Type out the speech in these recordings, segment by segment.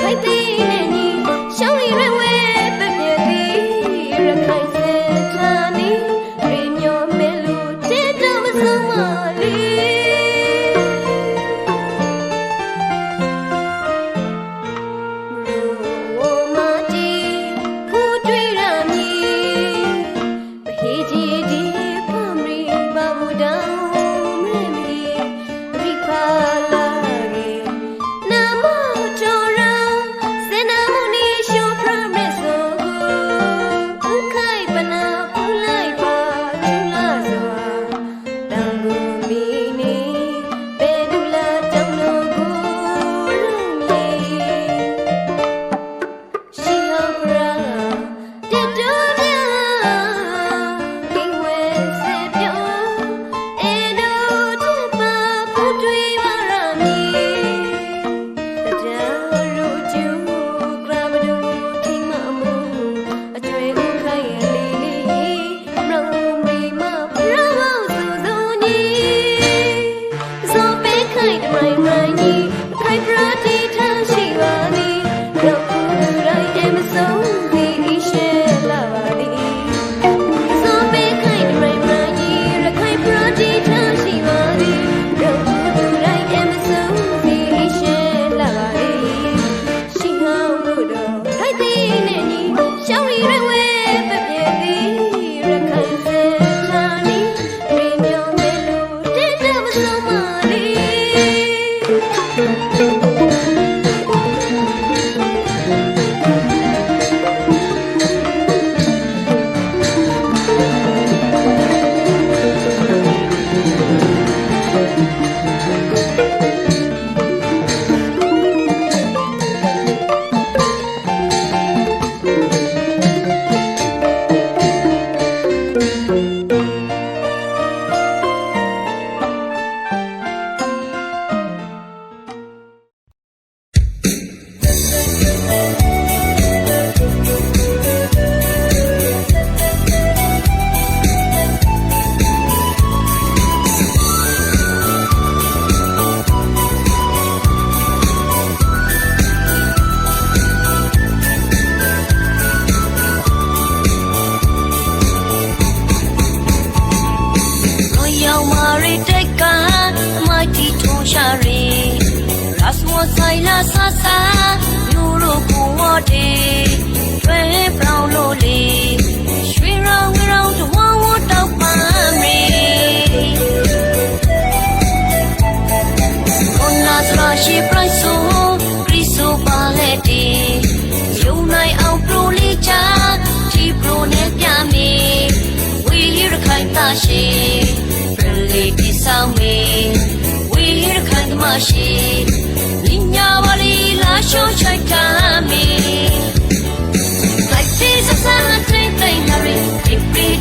Hãy subscribe cho kênh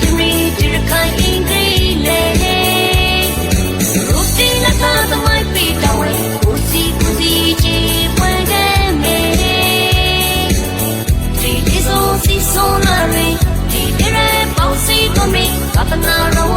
Ghiền Mì Gõ để không bỏ lỡ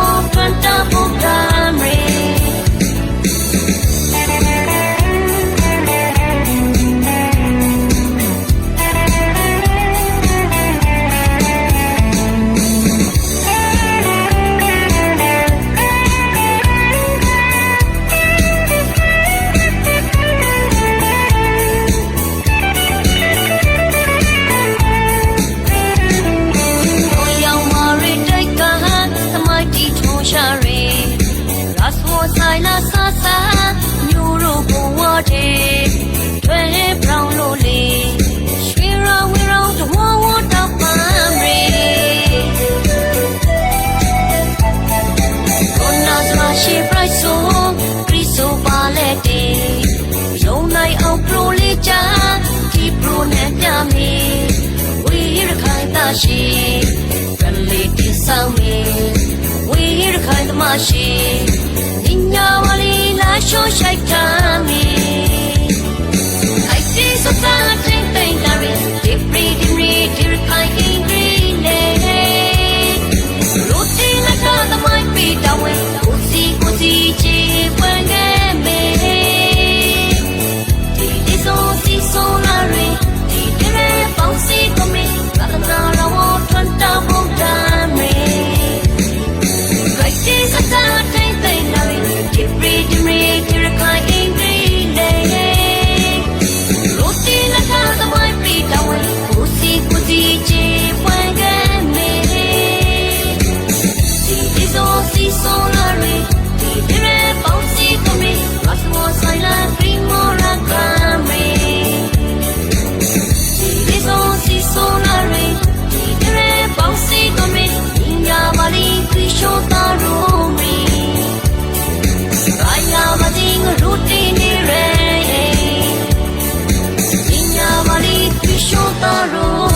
day. Young night out pro leja, keep pro net yummy. We hear a kind of she, friendly sound me. We hear a kind of machine. In your valley, la show shake me. I see so far, think there is deep reading, dear kind of green day. Routine like other might be that way. Cozy, cheap when get me. This all sees so larry. The bouncy to me. Got another one, 20 time me. Like this, I can't think there is deep reading, dear kind of green day. Routine like other might be that way. Cozy, cheap when get me. This all sees so larry. Bouncy to me, lots more silent, three more and grammy. This all sees so larry. Bouncy to me, in your body, we show the room. I am a thing, routine, in your body, we show the room.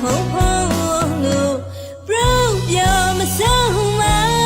Hong Kong, bro, you're my soul.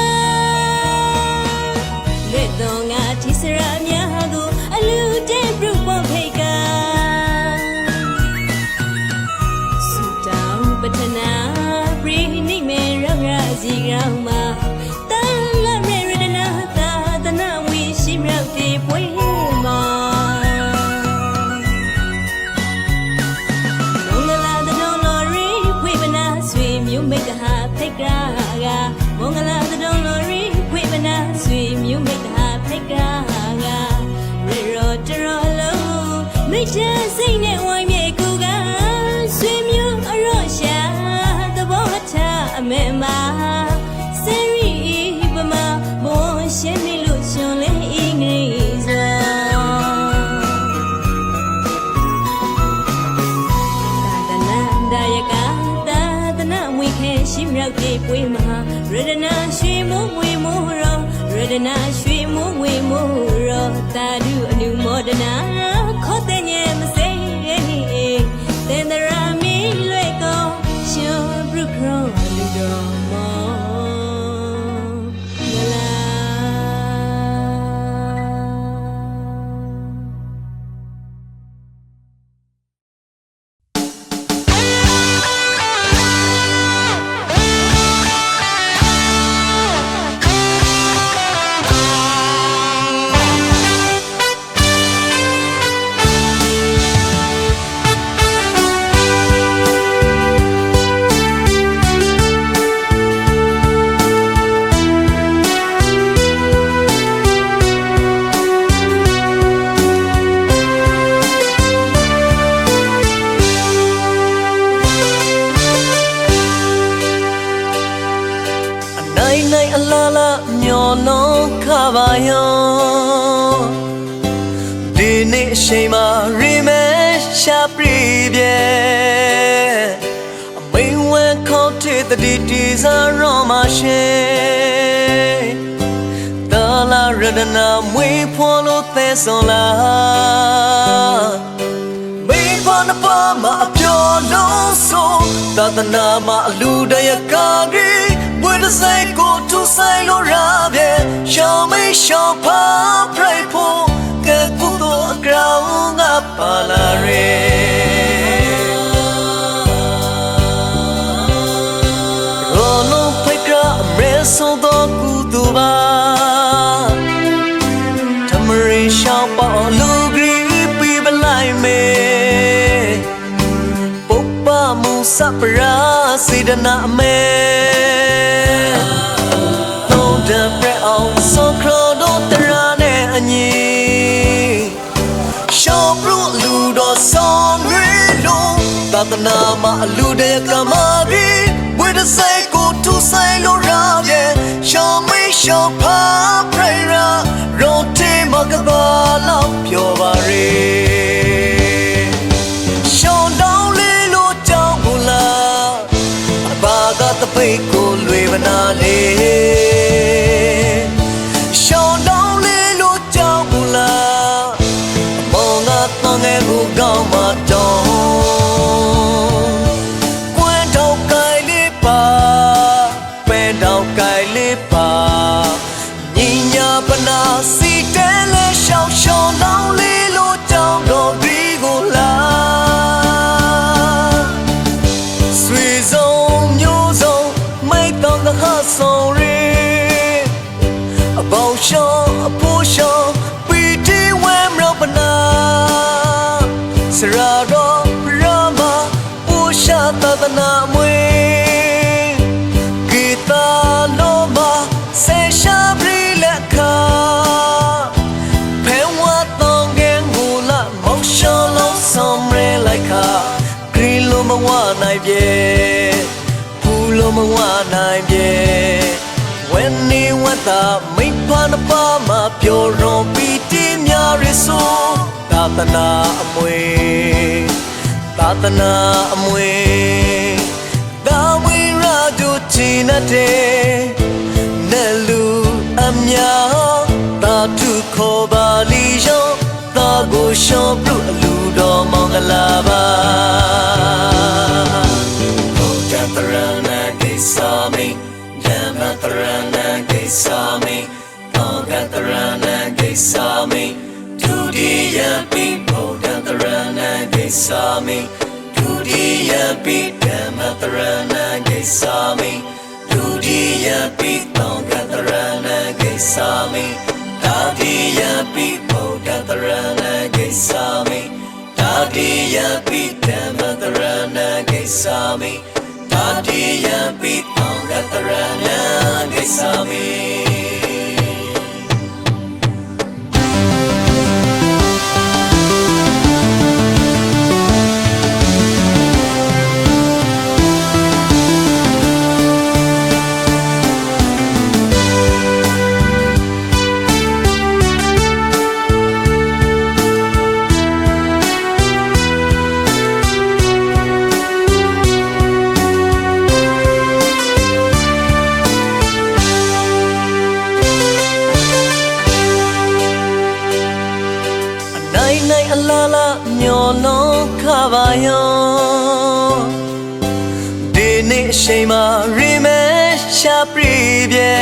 Rodana Shri Muwe Muro Tadu Anu Modana Kotenye Masay Then the Rami Lego Show Brukro Ludomo Dini shema rime shapribye Amwe kote the ditis are romashe Dala radana mwe polo tesola Me pona pama apyolo so Tatana ma ludaya kagri With a cycle to silo rabie Show me show pa pray po Ke puto ground up palare Rolo pekra reso do kutuba Tamari show pa lugri pi belai me Popa mu sapra sidana me So crowd on the run and ye Show bro ludo song real Tatanama lude kamari With a cycle to silo rabie Show me show pa prayer Rote makabala piovare Show down lilo jangula Abaga the peko luevanale Gao ma dong Quan đầu cài li pa Quen đầu cài li pa Nhìn nhà bana si té lê sao show nao li lo trong đồ ghi gô la Suy dông nhô dông Mấy tông các hát sông ri Bao show bố show Bị đi quem rau bana Sarado Rama Pusha Tatana Mwe Gita Loma Se Shabri Lekha Penwa Tongen Gula Moksho Lo Somre Lekha Grilo Mawa Nai Bie Pulo Mawa Nai Bie When ni wata Mai Panapa Ma Pyo Rompi Nyari So Tatana amwe Dawi raju china te Nelu amya Tatu koba liyo Tago shobru aludo mongalaba Kogatarana gaisami Yamatarana gaisami Kogatarana gaisami Tudiya people Dantarana Gaisami Tudiya beat Damatarana Gaisami Tudiya people Dantarana Gaisami Tadiya people Dantarana Gaisami Tadiya beat Damatarana Gaisami Tadiya people Dantarana Gaisami long cavaillon Dini shema rime shapribye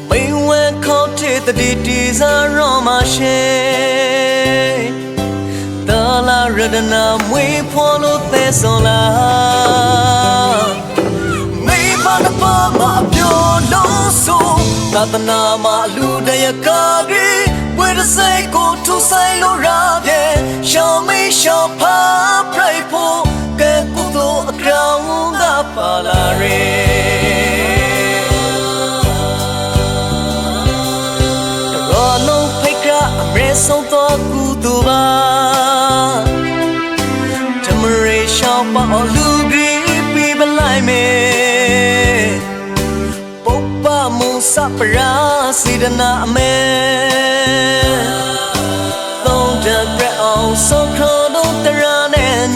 Main when caught the ditties are romashe Dala redana we follow the sola May Panama pure loso Tatanama ludaya kagri Where the say go to Silo Rabye Show me show pa pray for Get puto a crown the palare Rono Pekra Amreso to Kutuba Tamare show pa Lugri people like me Popa Musa Para Sidana me So proud of the running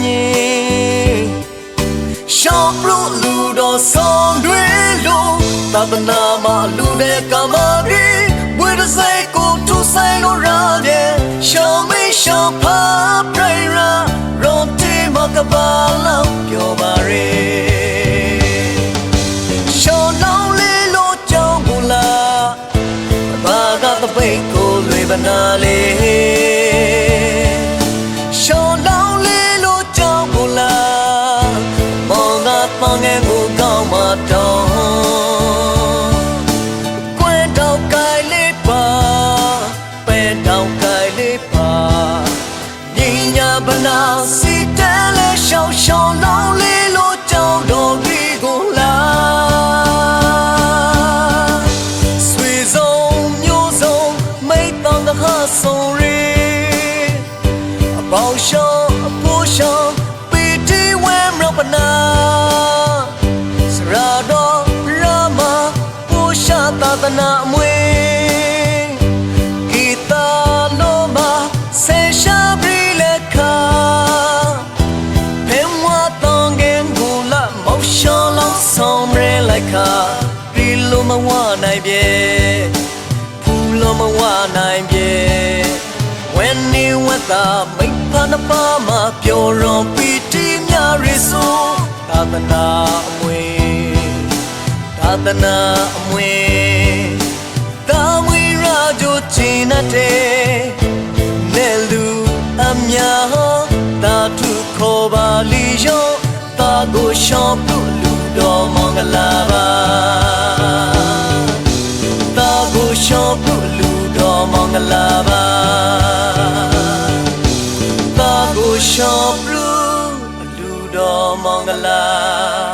Shopro Ludo Song Dwello Tabanama Lude Kamari With a cycle to Silo Rade Show me Shoppa Praira Roti Makabala Pyobare Show lonely Lo Jambula Baga the Bako Libanale Na mwe kita loma se shabri lekha phemwa tongen gula motion lo somre lekha ri lo ma wa nai pye phu lo ma wa nai pye when ni wat ta mai pha na pa ma pyo ron piti mya ri so tatana amwe China day Nelu amya ta tu khoba liyo ta go shop lu do mangalaba ta go shop lu do mangalaba ta go shop lu do mangalaba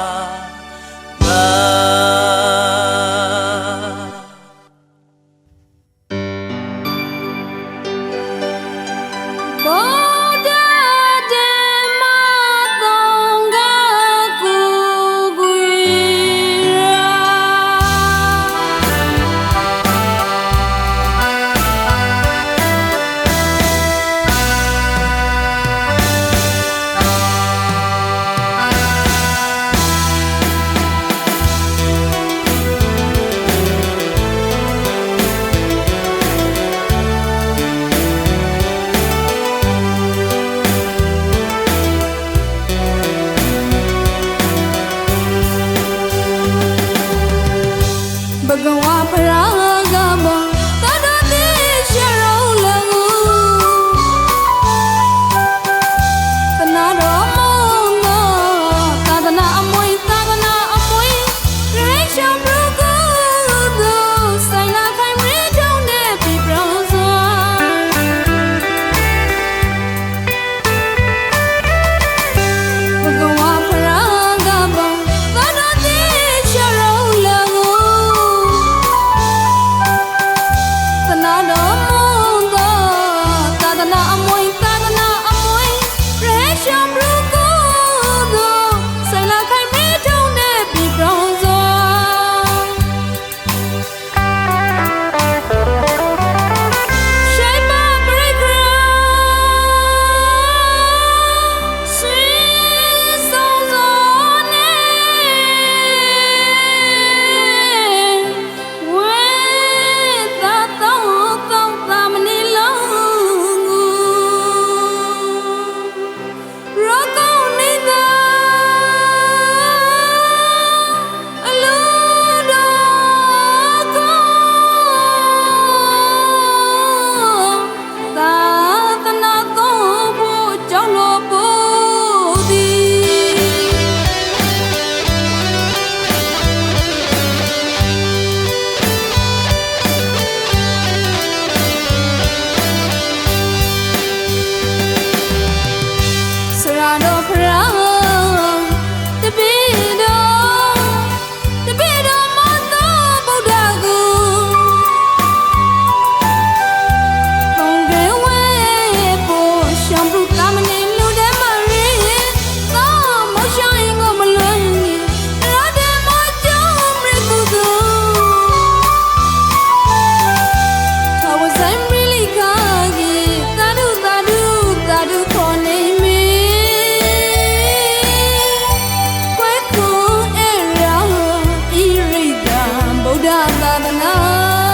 သနာ တ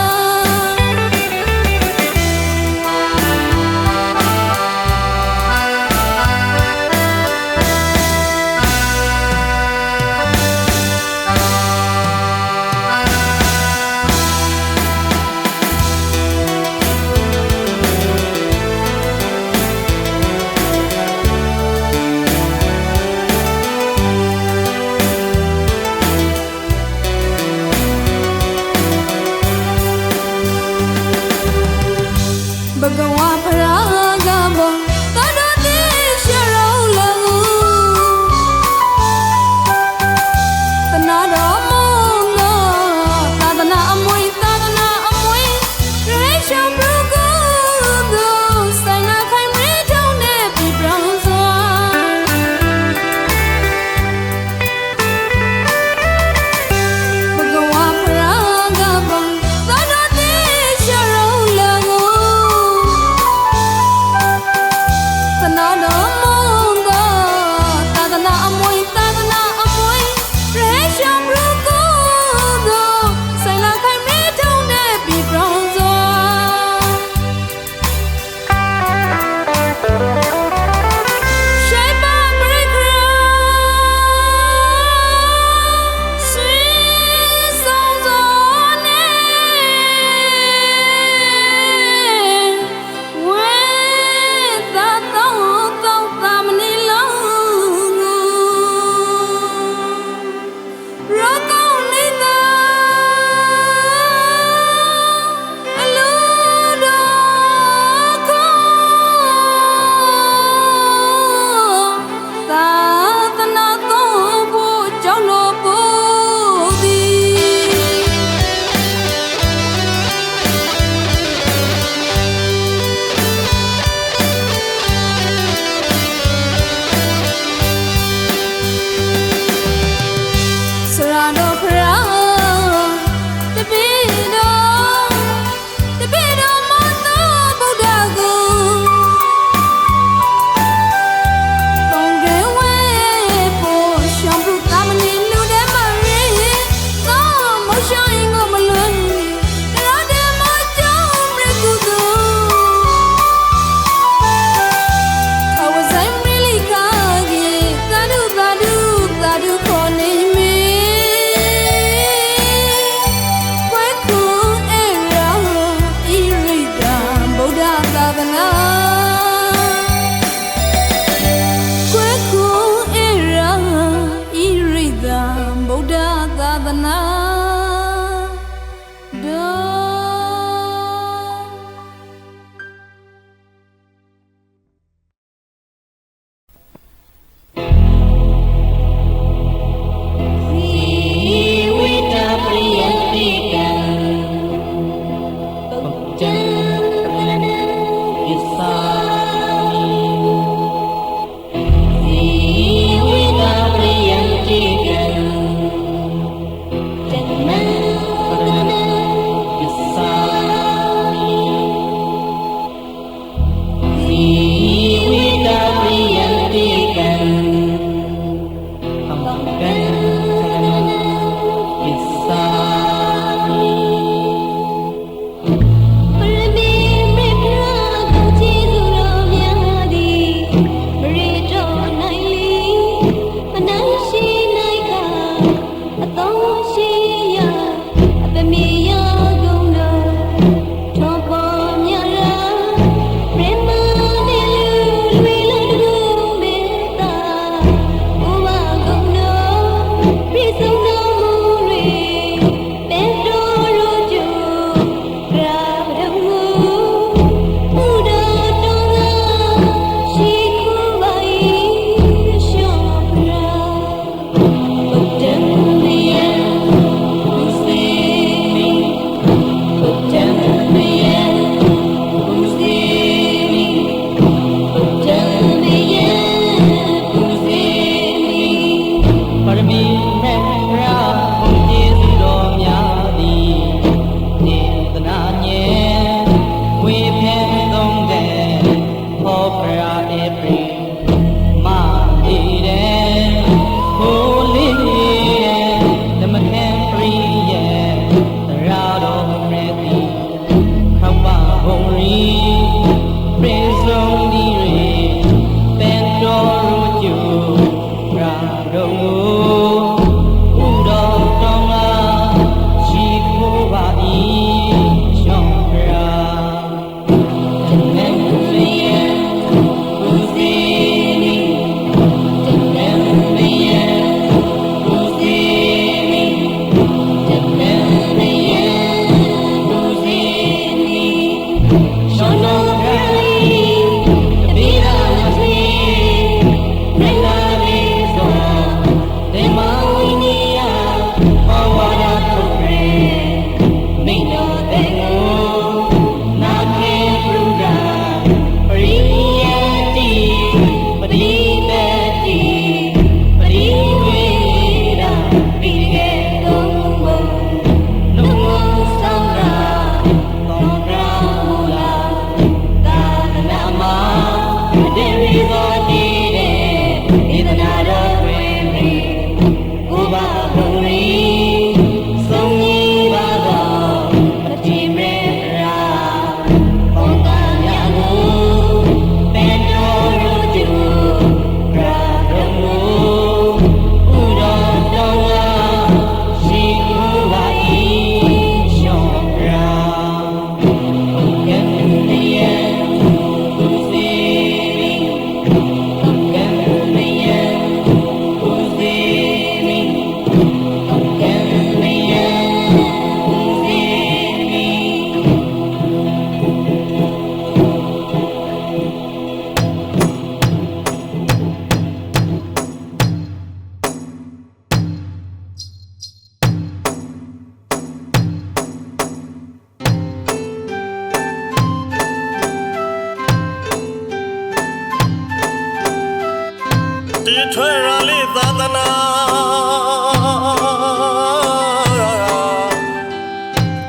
ထွေရလေးသာသနာ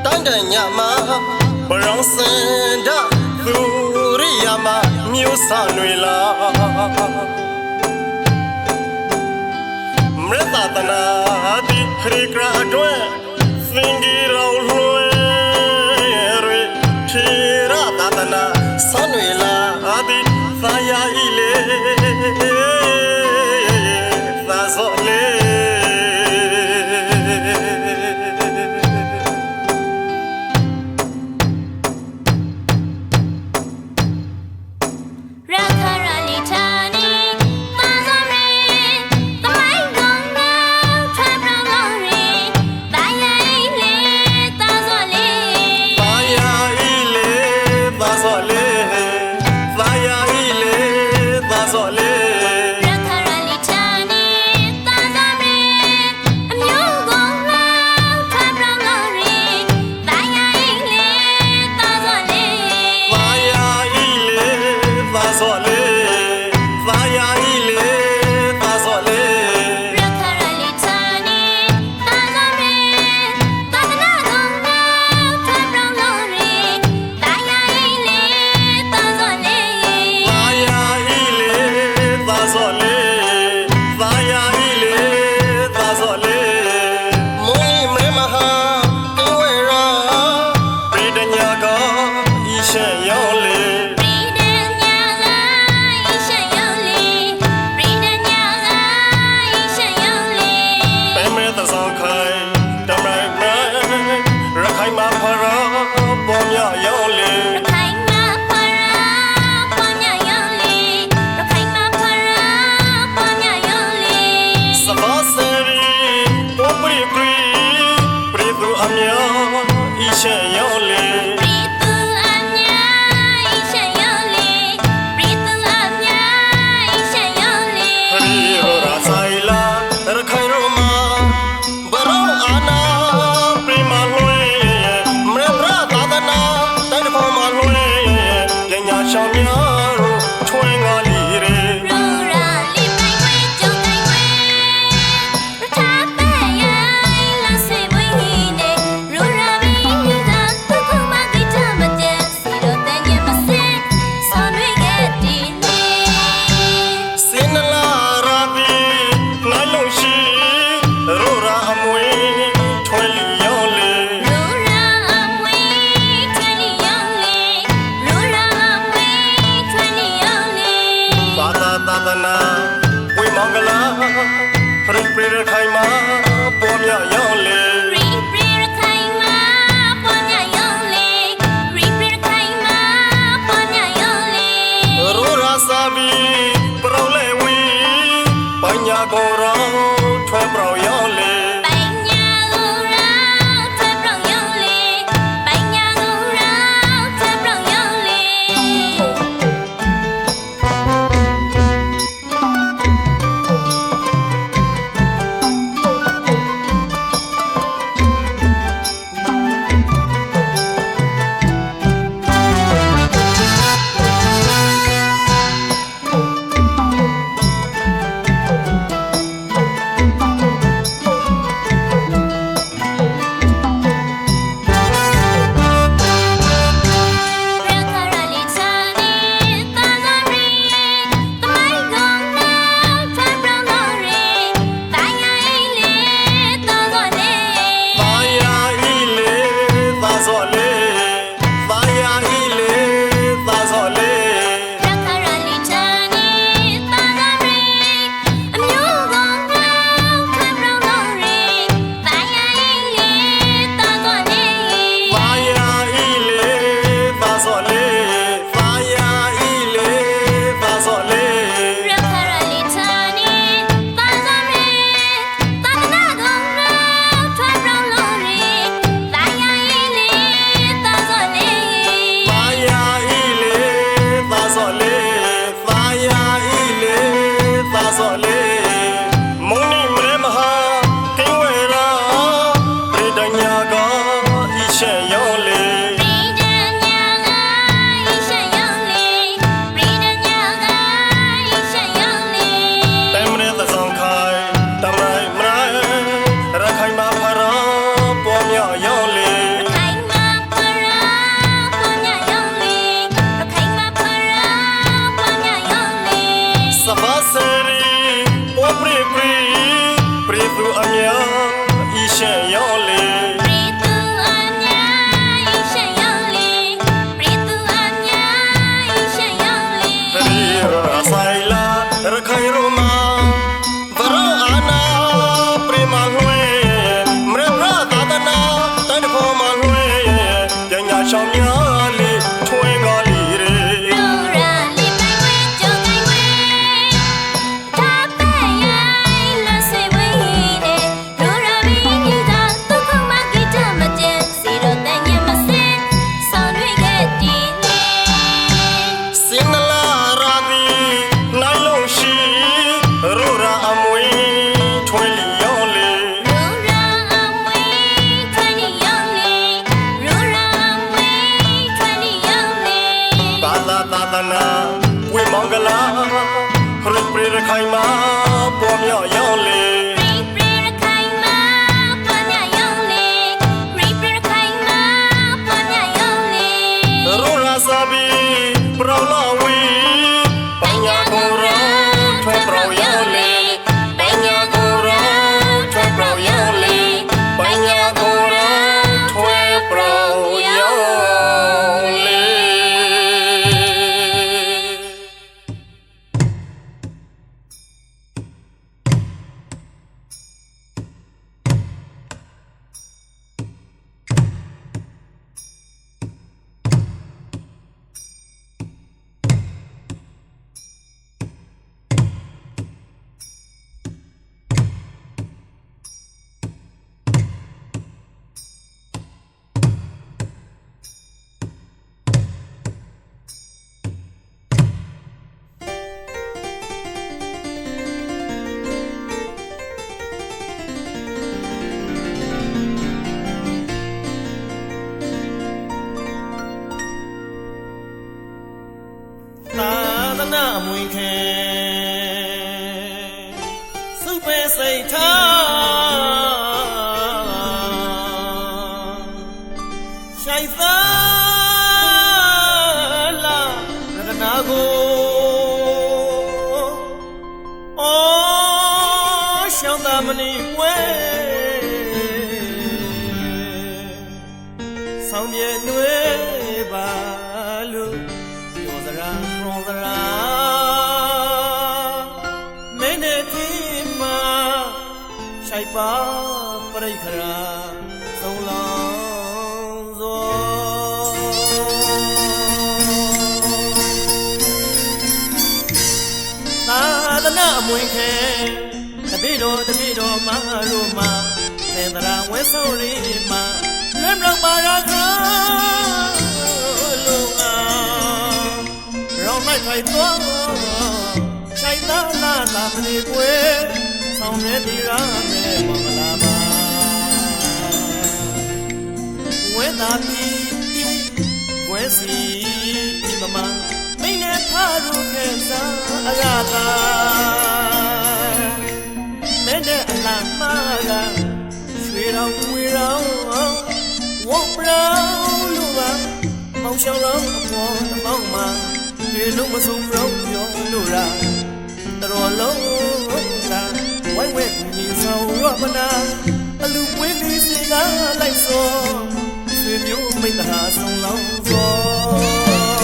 တန်တညမှာဘရောင်းစင်ဒသူရိယာမမျိုးစံတွေလားမရသာသနာတိခရိကရာအတွဲစင်ကြီးရောလွှဲရထေရသာသနာစံတွေလားတိသာယာဤလေသာစောလေ Hãy subscribe cho kênh Ghiền Mì Gõ để không bỏ lỡ ရှောင်းများလေးထွင်ကားလေးရဲ လူရာလေးပိုင်ဝဲကြုံကိုင်ဝဲဒါပဲရိုင်းလဆွေဝေးတဲ့လူရာမင်းကြီးကသူ့ခုမဂီတမကျဲစီတော့တန်ညမစင်ဆောင်ရွက်ခဲ့တည်နေ စင်နလာရာဒီနိုင်လို့ရှိရိုရာအမွေထွင်လီရောလေ လူရာအမွေထွန်းနေရောင်းနေလူရာအမွေထွန်းနေရောင်းနေ ဘာသာသာသနာဝေမောင်္ဂလာရပရခိုင်မှာပေါ်မြောက်ရောလေ ရိပရခိုင်မှာပွားများရောင်းနေရိပရခိုင်မှာပွားများရောင်းနေ ရိုရာစာဘီပရောလာဝီပညာကိုရောထွင်ပရောရောလေပညာကိုရောထွင်ပရောရောလေပညာကိုရောထွင်ပရောရောလေ သာသနာမွေခဲစုပဲစိတ်ထားရှိုက်သာလာရတနာကိုအော်ရှောင်းသာမဏိဝဲဆောင်ပြေနှွေးပါလို့ပြောစရာပြောစရာမင်းနဲ့ဒီမှာရှိုက်ပါပရိခရာဆုံးလောင်းစောသာသနာအမွေခဲတပိတော်မလို့မှာသင်္တရာဝဲဆုံးရီမှာလက်မလောက်ပါရခါလို့ရောင်းလိုက်ထိုင်သွားချိုင်သားလာလာမနေကွယ်ဆောင်ရည်ဒီရမယ်မင်္ဂလာပါဝဲသာပြီးဝဲစီဒီမမမင်းနဲ့ဖားရုခဲစားအရသာမင်းနဲ့အလားမှားကရွှေတော်ဝေတော်ဝုတ်ပြောင်းလို့ပါမောင်ရှောင်းတော်အပေါ်တပေါင်းမှာဒီလိုမဆုံးပြောပြောလို့ရာတော်လုံးကဝိုင်းဝဲညီဆောင်ရောမနာအလူဝင်းလေးစီကလိုက်စောဆွေမျိုးမိတ္တဟာဆုံးလောင်းစော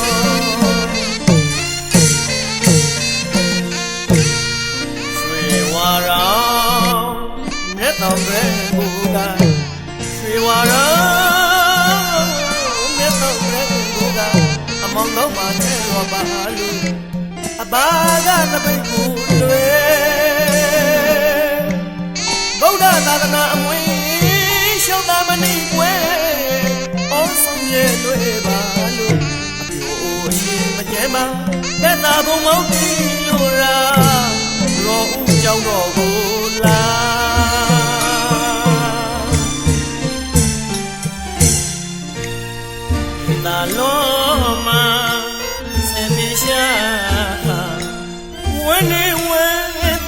ရွှေဝါရောင်မြတ်တော်ပဲဘူကရွှေဝါရောင်မြတ်တော်ပဲဘူကအမောင်လုံးမှာချဲရောပါလို့အဘာကတပိတ်ကိုတွေဗုဒ္ဓသာသနာအမွေရှောင်းသာမဏိဝဲအောဆုံးရဲ့တွေပါလို့အပြိုအရှိမကျဲမှာသက်သာဘုံမောင်းတီလို့ရာရောဦးကြောင်းတော်ကိုလာသာလောမှာဆေပြေရှာဝနေဝဲ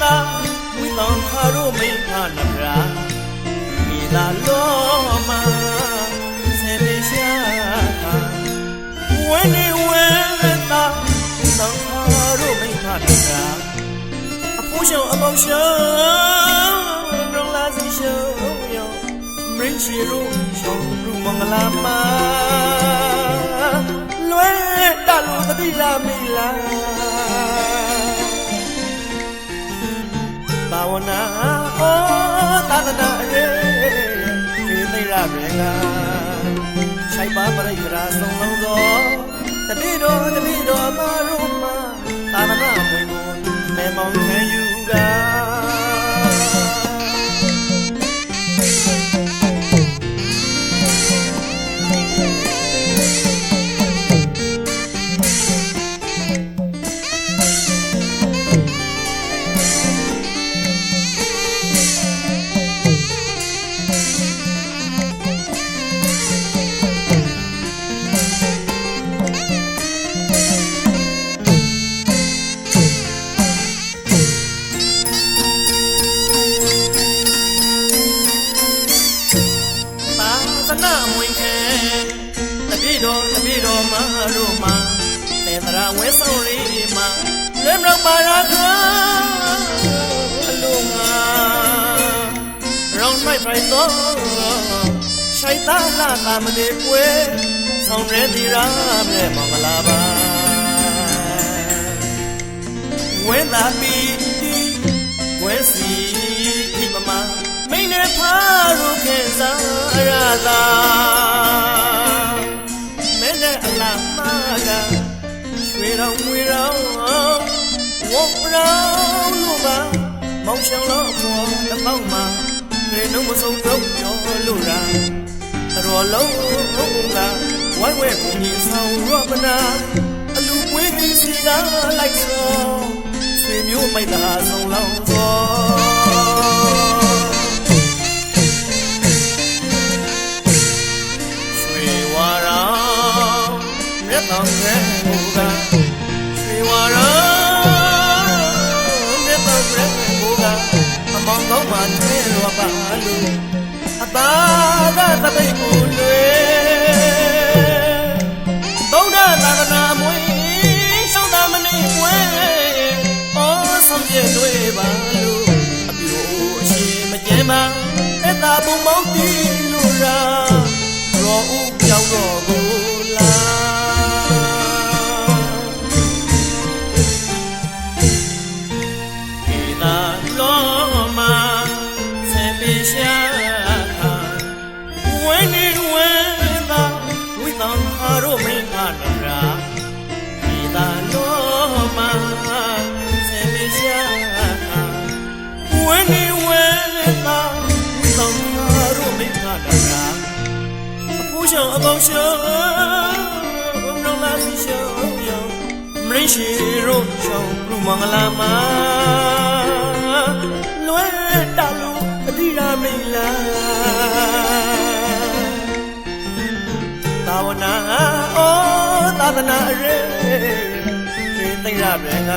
သာဝိလောင်ခါရိုမိဖာနရာဒီသာလောမှာဆေပြေရှာဝနေဝဲသာဝိလောင်ခါရိုမိဖာနရာအဖိုးရှောင်းအမောင်ရှောင်းရောလာစီရှောင်းယောမင်းရှိရိုးရှောင်းရူမင်္ဂလာမှာလွဲတလူသတိလာမိလားဘာဝနာဩသာသနာရေဒီသိရရေက ဆိုင်ပါ ပရိက္ခရာဆုံးလုံးသောတပိတော်မာရုမသာသနာမွေကိုမဲမောင်ခံယူကတော်မာတို့မှာတေတရာဝဲဆောင်လေးမှာလွယ်မြောက်ပါရခါအလုံးငါရောင်းမိုက်ဖိုင်တော့ရှိုက်သားလာတာမနေပွဲဆောင်ရဲတီရာမဲမင်္ဂလာပါဝဲသာပီဝဲစီဒီပမာမိနေဖာရုခေစားရသာအလားမာကရွှေတော်ငွေတော်ဝေါရောင်းလို့ပါမောင်ရှောင်းလို့ပေါ်တစ်ပေါက်မှာရေနှုံးမဆုံးတော့ပြောလို့ရာတော်လုံးကဝိုင်းဝဲကိုကြီးဆောင်ရောမနာအလူပွေးကြီးစီကလိုက်သောဆွေမျိုးမိုက်တာဆုံးလောင်းသောတောင်းရဲမူကရွှေဝါရောမြတ်တော်ရဲမူကအမောင်ကောင်းမှထဲရောပါလို့အသာကသပိတ်ကိုလွေသုံးသာသနာမွေရှောင်းသာမနေပွဲဩဆောင်ပြည့်တွေပါလို့အပြိုအရှိမကျဲမှာအသာဘုံမောင်းတီလို့ရာရောဦးပြောင်းတော့ကိုလာအပေါင်းရှောင်းလုံးလာစီရှောင်းယောမရင်းရှိရိုးရှောင်းလူမင်္ဂလာမှာလွဲတလူအတိရာမင်္ဂလာသာဝနာသာသနာရဲရှင်သိရပြန်က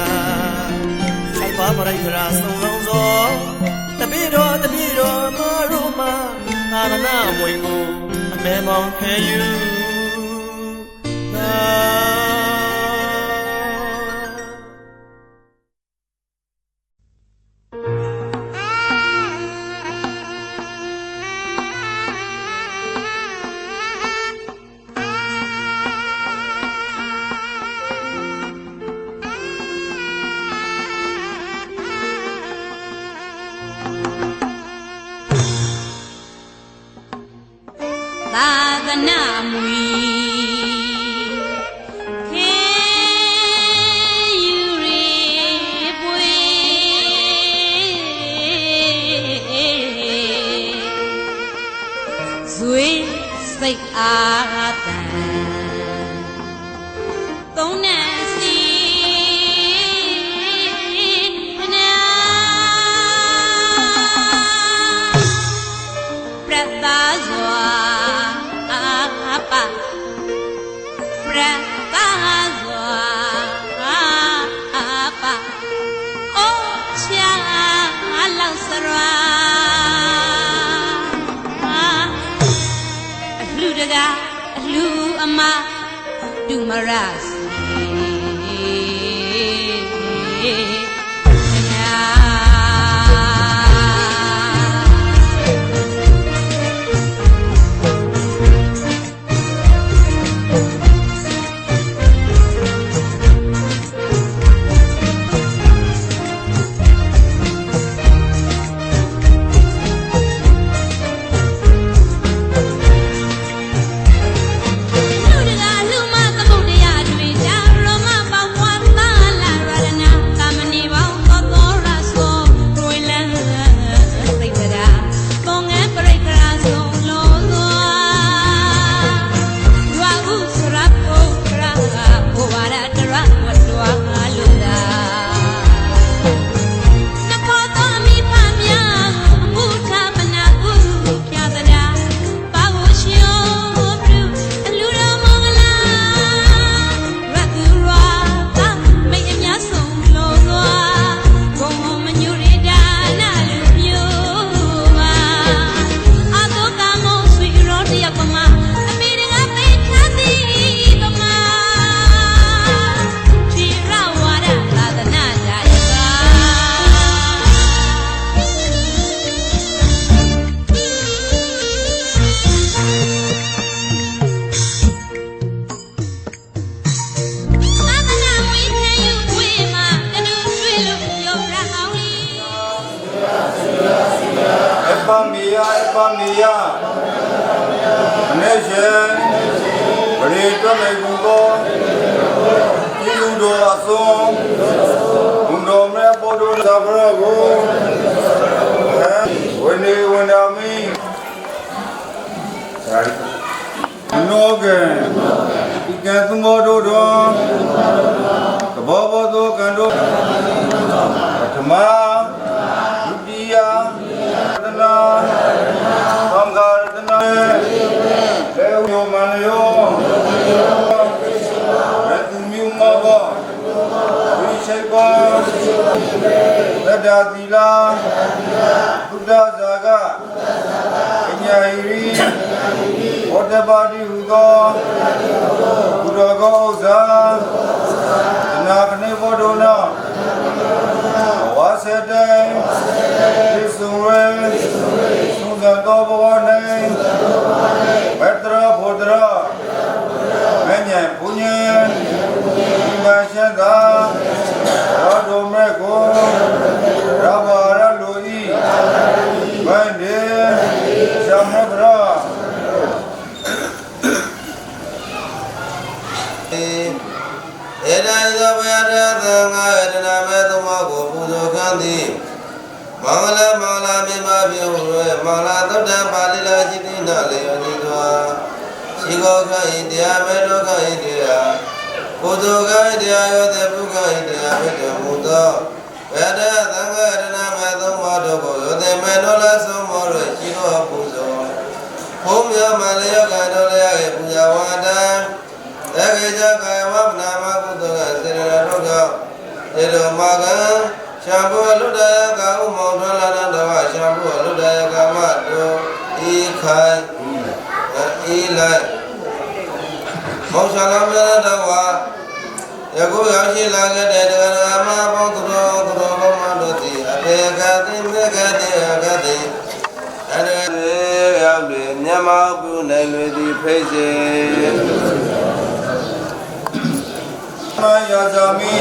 ခြိုက်ပါပရိက္ခရာဆုံးလုံးသောတပိတော်မာရုမသာသနာမွေကိုမဲမောင်ခဲယူလူအမဒူမရစီ နေဘူးတော့ဒီလူတော်အစုံဘုံတော်မြတ်ပေါ်တော်သာဘရကိုဝိနေဝန္ဒမီနောကဒီကံသမောတို့တော်သဘောဘောသောကံတို့ပထမဒုတိယသနာသံဃာရတနာလေဝယောမနယောရတမြုမဘောဝိရှိပါသဒ္ဒသီလာဘုဒ္ဓဇာကပညာဟိရိဝတ္တပါတိဟုသောဘုရားကောဥစ္စာသနာကနေဘောဒနာဝါစတေသစ္စုဝေသုဇတောဘဝနေဘတ္တရဘုဒ္ဓရမဉ္ဇဉ်ဘုညံဒီမှာရှင်းသာရောဒုမေကိုရဘာရလူဤဘန္ဒေသမဗရာဧတံသောဘယတသံဃာယတနာမေသမကိုပူဇော်ခံသည်မင်္ဂလာမင်္ဂလာမြတ်ပါပြု၍မင်္ဂလာသုတ္တပါဠိလာจิตတိနာလေယောနိသောရှိကောခိုင်တရားမေလောခိုင်တရားပူဇော်ခိုင်တရားရောတေပုခိုင်တရားဖြစ်တော်မူသောဘယတသံဃာယတနာမေသမတို့ကိုယောတေမေနောလဆုံးမော၍ရှိသောပူဇော်ဘုံမြတ်မလျောကတော်လျာပူဇာဝါဒံသကေဇကာယဝဗနာမကုသကစေရတော်ကတေတော်မကံရှံဘောလုဒ္ဒယကာဥမောထွန်းလာတဝရှံဘောလုဒ္ဒယကာမတောဤခိုင်ဤလိုက်မောရှလာမြတ်တဝယခုရောက်ရှိလာခဲ့တဲ့တရားမဘောသူတော်ကောင်းမတို့သည်အဘေကတိမေကတိအကတိအဲ့ရောက်ပြီမြတ်မောပြုနိုင်လွေသည်ဖိတ်စေယာဇာမိ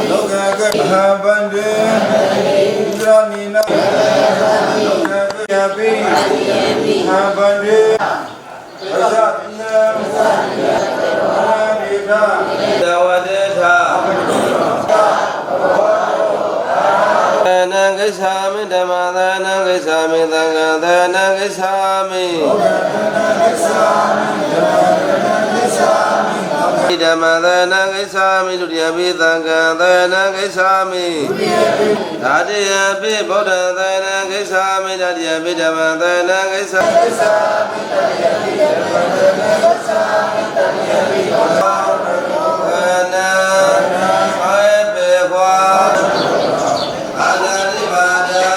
လောကကေဟံဗန္တေဣဒရာနိနာလောကကေယပိဟံဗန္တေသဇတိနံအာရိဒာသဝတေထာသနံကိစ္ဆာမိဓမ္မသနံကိစ္ဆာမိသံဃာသနံကိစ္ဆာမိဓမ္မသနံကိစ္ဆာမိဒုတိယပိသံဃာသနံကိစ္ဆာမိသာတိယပိဗုဒ္ဓသနံကိစ္ဆာမိတတိယပိဓမ္မသနံကိစ္ဆာမိတတိယပိဓမ္မသနံကိစ္ဆာမိတတိယပိဗုဒ္ဓသနံအာယပေကွာအာလရိပါဒာ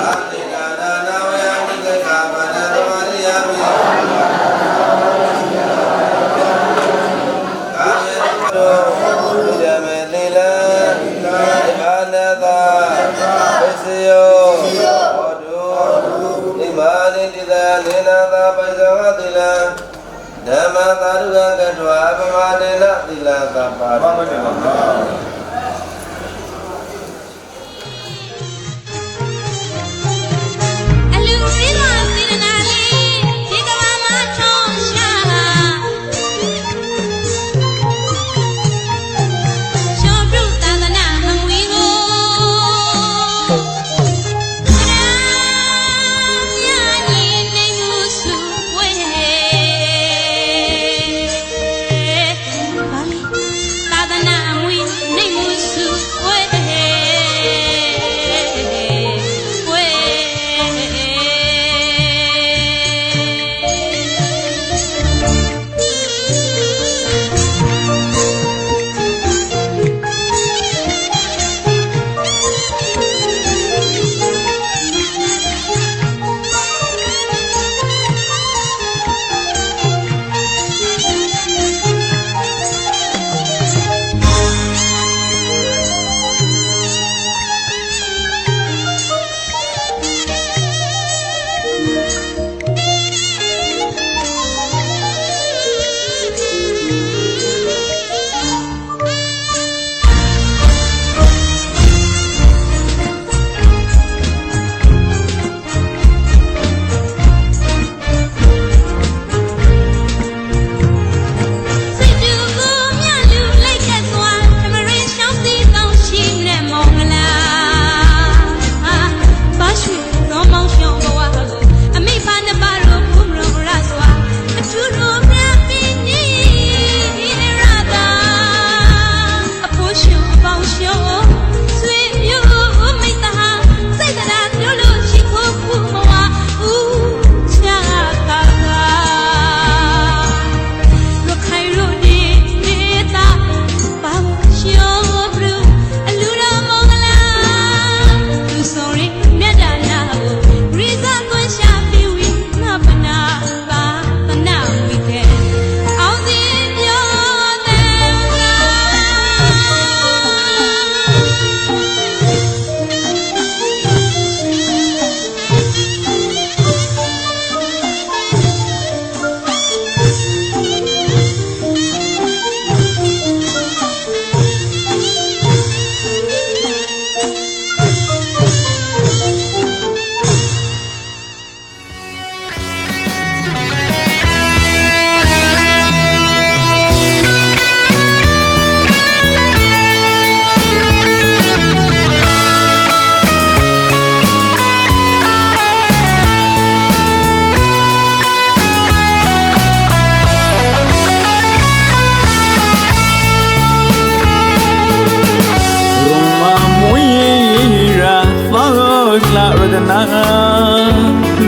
အာတိနာနာဝယမိကကာမနာသမရိယာမိနေနာသာပိဇဝတိလံဓမ္မသာရုကကထွာပမဒေနသီလသဗ္ဗာဘဝတေမဟာအလူစီမစေတနာလေးဒီကဘာမထုံးရှာရှောပြုသန္တနာမဝီကိုသာသနာမွေနှိမ်မ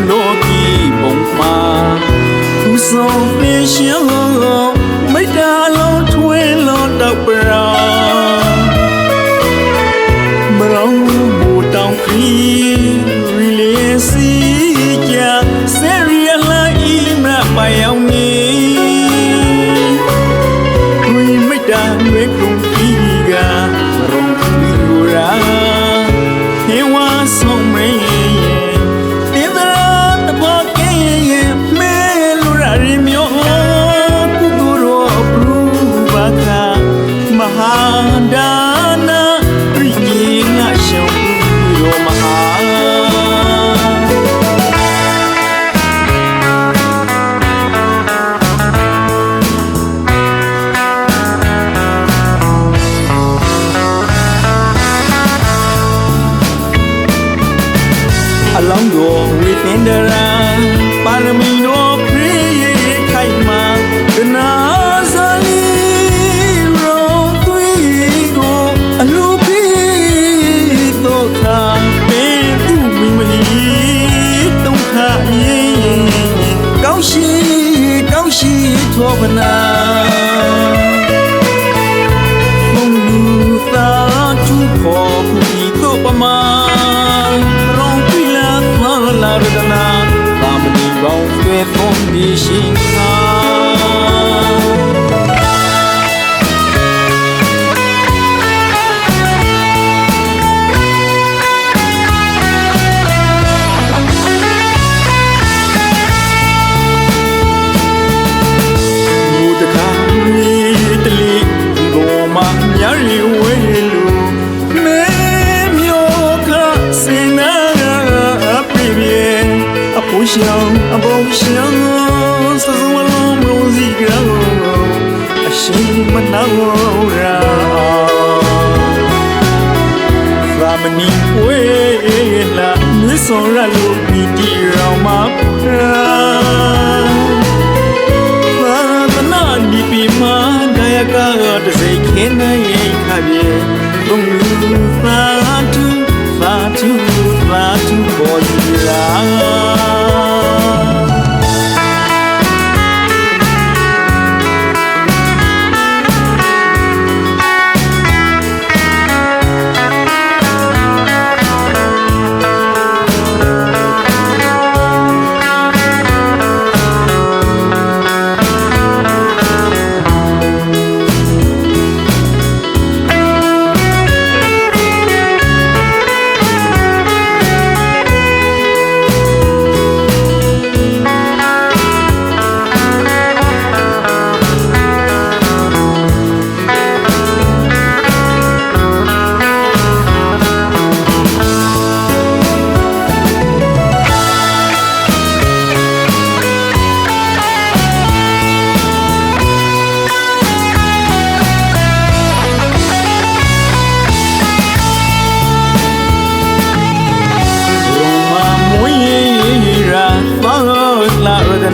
လောကီဘုံမှာသူဆုံးပင်ရှင်မိတ္တာလုံးထွေးလို့တော့ပရာမရောဘူတောင်ခီရီလေးစီကြဆယ်ရီလာအီမပါယောင်နေဝိမိတ္တာဝေကုံဒီကမရောခီလူရာဟေဝါဆုံးမင်းတင်ဒရာတဘောကင်းမဲလူရာရီမျိုးကုကူရောဘရူဘာကမဟာဒါနာရိကြီးငါရှောင်းရောမဟာအလောင်းတော်ဝိသင်္ဒရာပါရမီတော်ခရီးခိုင်မာကနာဇာလီရောသွေးကိုအလူပြီးတော့ခါပေးသူမိမလီတုံးခါရင်ကောင်းရှိထောပနာဘုံလူသာသူခေါ်ခုဒီတော့ပမာလာရဒနာသာမဏေပေါင်းတွေပုံပြီးရှင်ခါမူတကာရီတလီဂိုမညာရီဝဲလူမဲမျိုးခစင်နာအပူရှောင်းအပူရှောင်းစစုံလုံးလုံးစီကြောအရှိမနာရာသာမဏိဝေလာမြစ်စောရလို့ဒီတီရောင်မှာသာသနာဒီပီမာဒယကတစိတ်ခင်းနေခါပြေဘုံလူသာတူပေါ်ယူလာ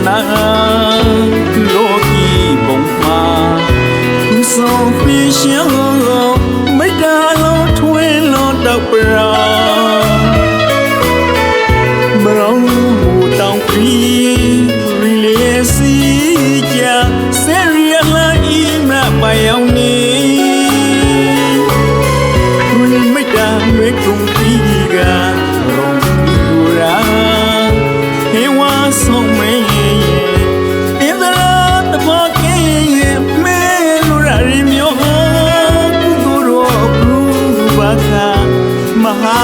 နာလောကီဘုံမှာသူဆုံးပြီးရှင်မိတ္တာလုံးထွေးလို့တော့ပရာမရောဘူတောင်ခီရီလေးစီကြဆယ်ရီလာအီမပါယောင်နေမိတ္တာဝေကုံဒီကရောလူရာဟေဝါဆုံးမင်းမဟာ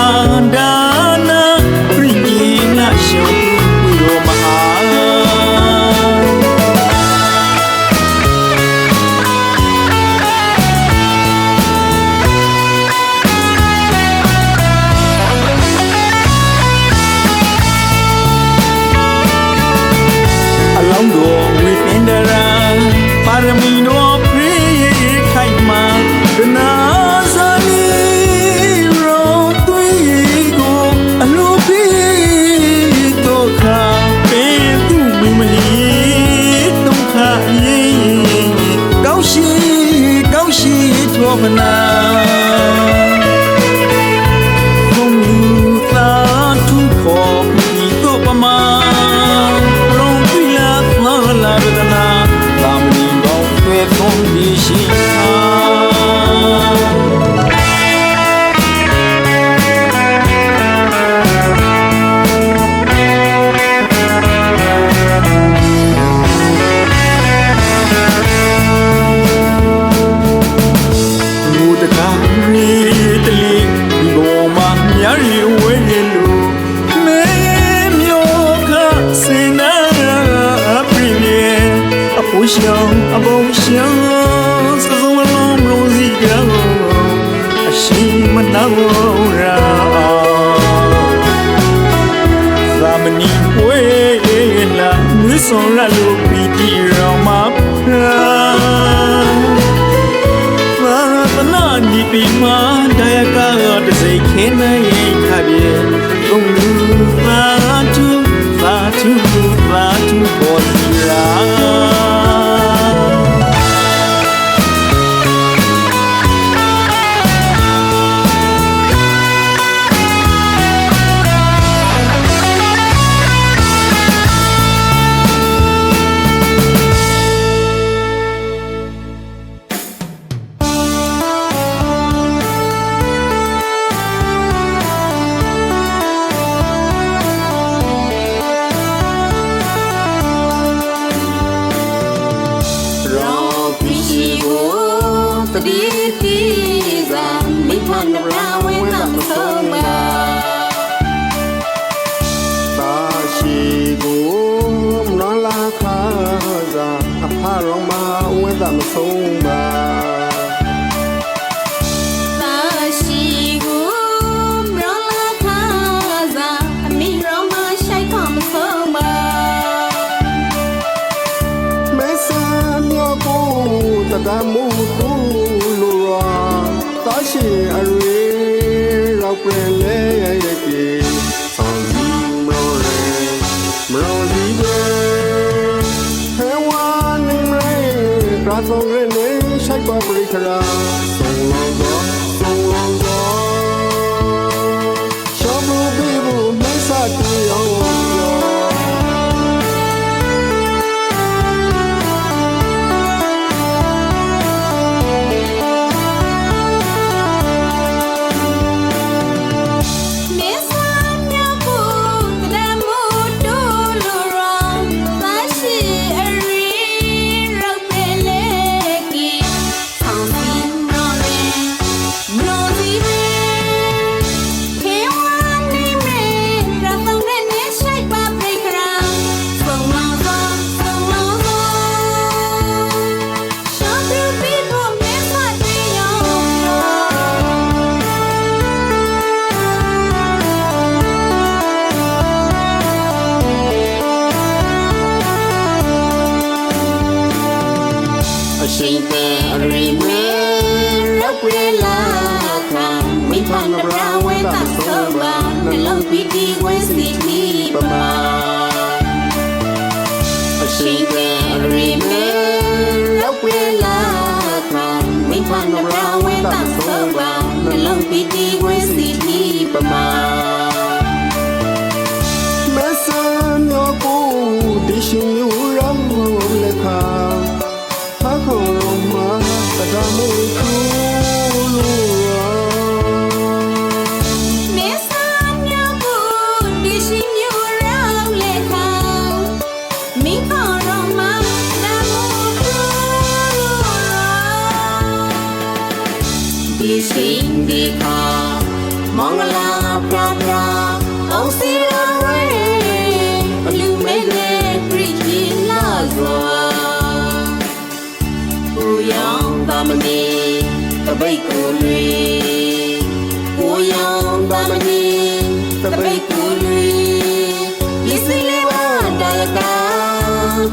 ဒါနာရိကြီးငါရှောင်းရောမဟာအလောင်းတော်ဝိသင်္ဒရာပါရမီတော်ခရီးခိုင်မာကနာဇာလီထောပနာဘုံလူသာသူခေါ်想啊梦想，是从我lòng容易高，心么那我让，咱们你为了你送来路比地让马那你比马大呀个的谁看那一卡别，公路发出我自然。Hãy subscribe cho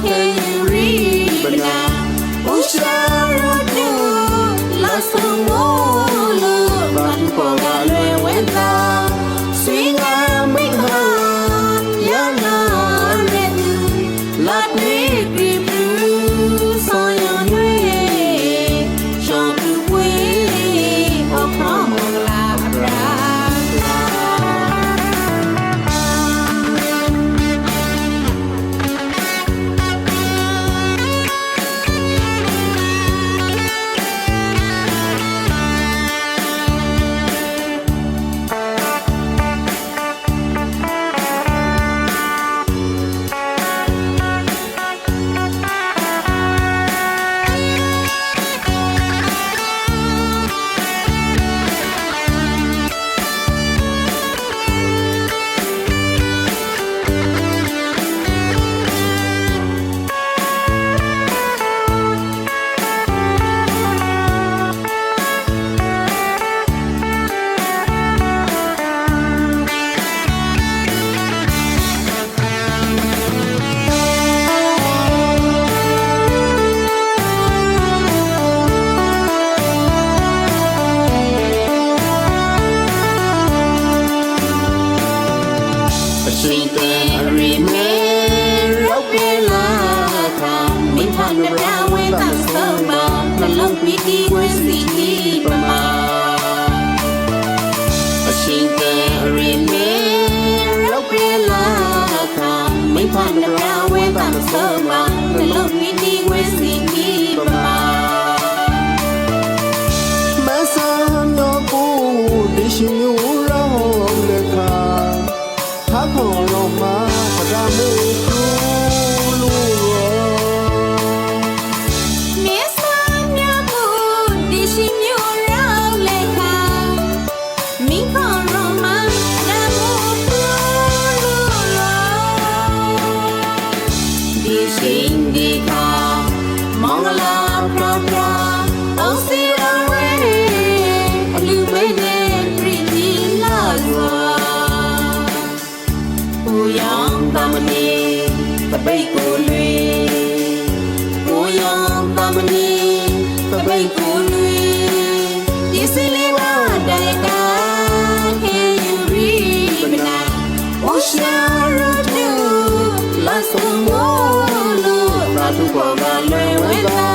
kênh Ghiền Mì Gõ để không bỏ lỡ ma lo mi ni we si ni ma မဆန်တော့ဘူးဒီရှင်မျိုးရောလက်ခါဟာခေါ်တော့မှာပဒမေလူရော mi sa nya bu di shi myo ra le kha mi kho ro ma na mo lu lo di shin di kha mong la pra pra o si ra we lu me ne pretty la zo o yang ba ma ni ta bai ko lue o yang ba ma ni ta bai ko lue di si le wa dai ka he you ri me na o sha ru tu la so mo lu ra tu ko ga le we ga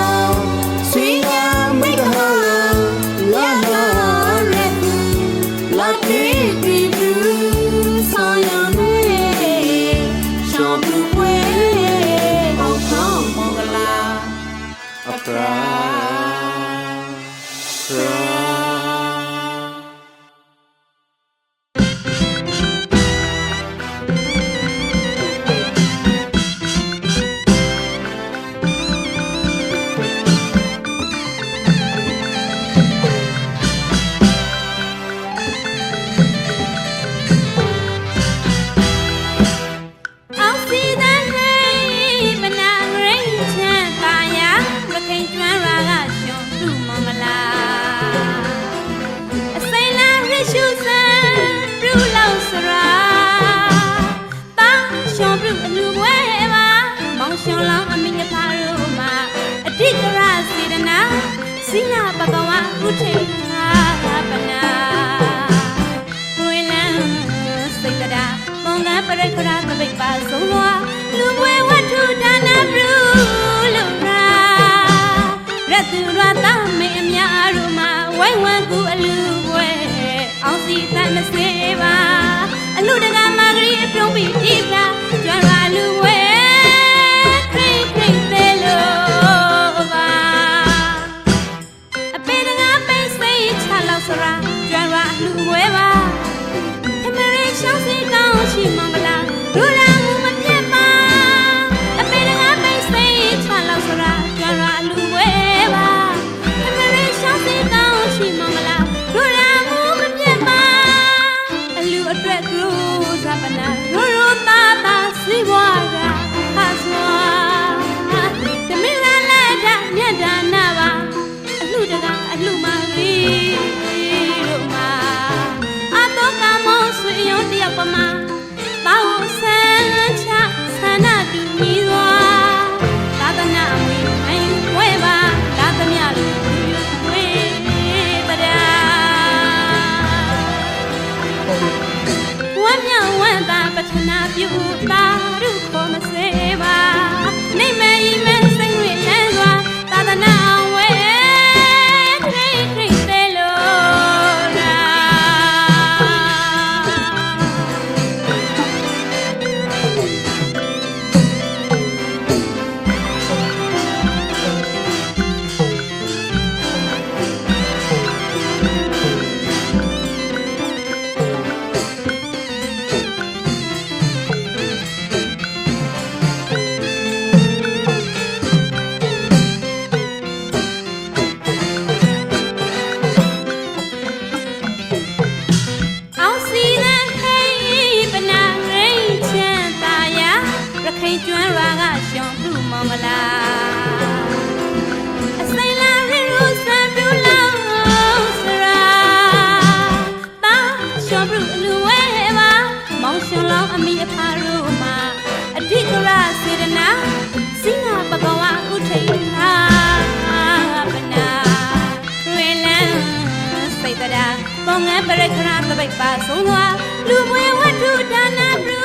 sui ya me ga la la re la ti ti tu so ya ne shom tu we au khom mo ga la အပရာအောင်စီတဲ့ဟဲ့မနာရိတ်ချမ်းပါယာမခင်ကျွမ်းရာကရှင်သူမင်္ဂလာအစိမ်းလာရရှုစံပြူလောက်စရာတာရှင်ပြူအလူပွဲပါမောင်ရှင်လောင်းအမိဖားတို့မှာအတိတ်ကရစေတနာစိနာဘဂဝါဥထေနာပနာဝိလန်းစိတ်တရာမောင်ကပရိခရာသပိတ်ပါဆုံးလွာလူပွဲဝတ္ထုဒါနပြုလူရာရတ္တုရသမေအများတို့မှာဝိုင်းဝန်းကူအလူပွဲအောင်စီတတ်မစေပါအလူတကမာဂရီအပြုံးပြီးဒီကကျွမ်းရာလူပွဲခိခိသေးလို့ပါအပေတကပိစိတ်ချလောက်စရာကျွမ်းရာလူပွဲပါအမေရိရှောင်းစီကောင်းရှိမင်္ဂလာဒူရာမှုမပြတ်ပါအပေတကပိစိတ်ချလောက်စရာကျွမ်းရာလူပွဲပါအမေရိရှောင်းစီကောင်းရှိမင်္ဂလာဒူရာမှုမပြတ်ပါအလူအတွက်ကူဇာပနာရရတာတာစီဘွားကဟာစွာတမင်လာလာတာမြတ်ဒါနာပါအလူတကအလူမကြီးတို့မှာအတော့ကမောဆွေရုံတယောက်ပမာတောင်းဆန်းချဆန္ဒတူမိသွားသာသနာအမွေအိမ်ဝဲပါသာသမျှလူဝေပဒါဝမ်းမြောက်ဝမ်းသာပထနာပြုတာရုခေါ်မစေပါနေမေဤမဲစိတ်ဝင်လဲစွာသာသနာဝဲခိခိသေးလို့ရာ ပေါငန်းပရခရသပိတ်ပါဆုံးသွားလူမွေဝတ္ထုဒါနပြု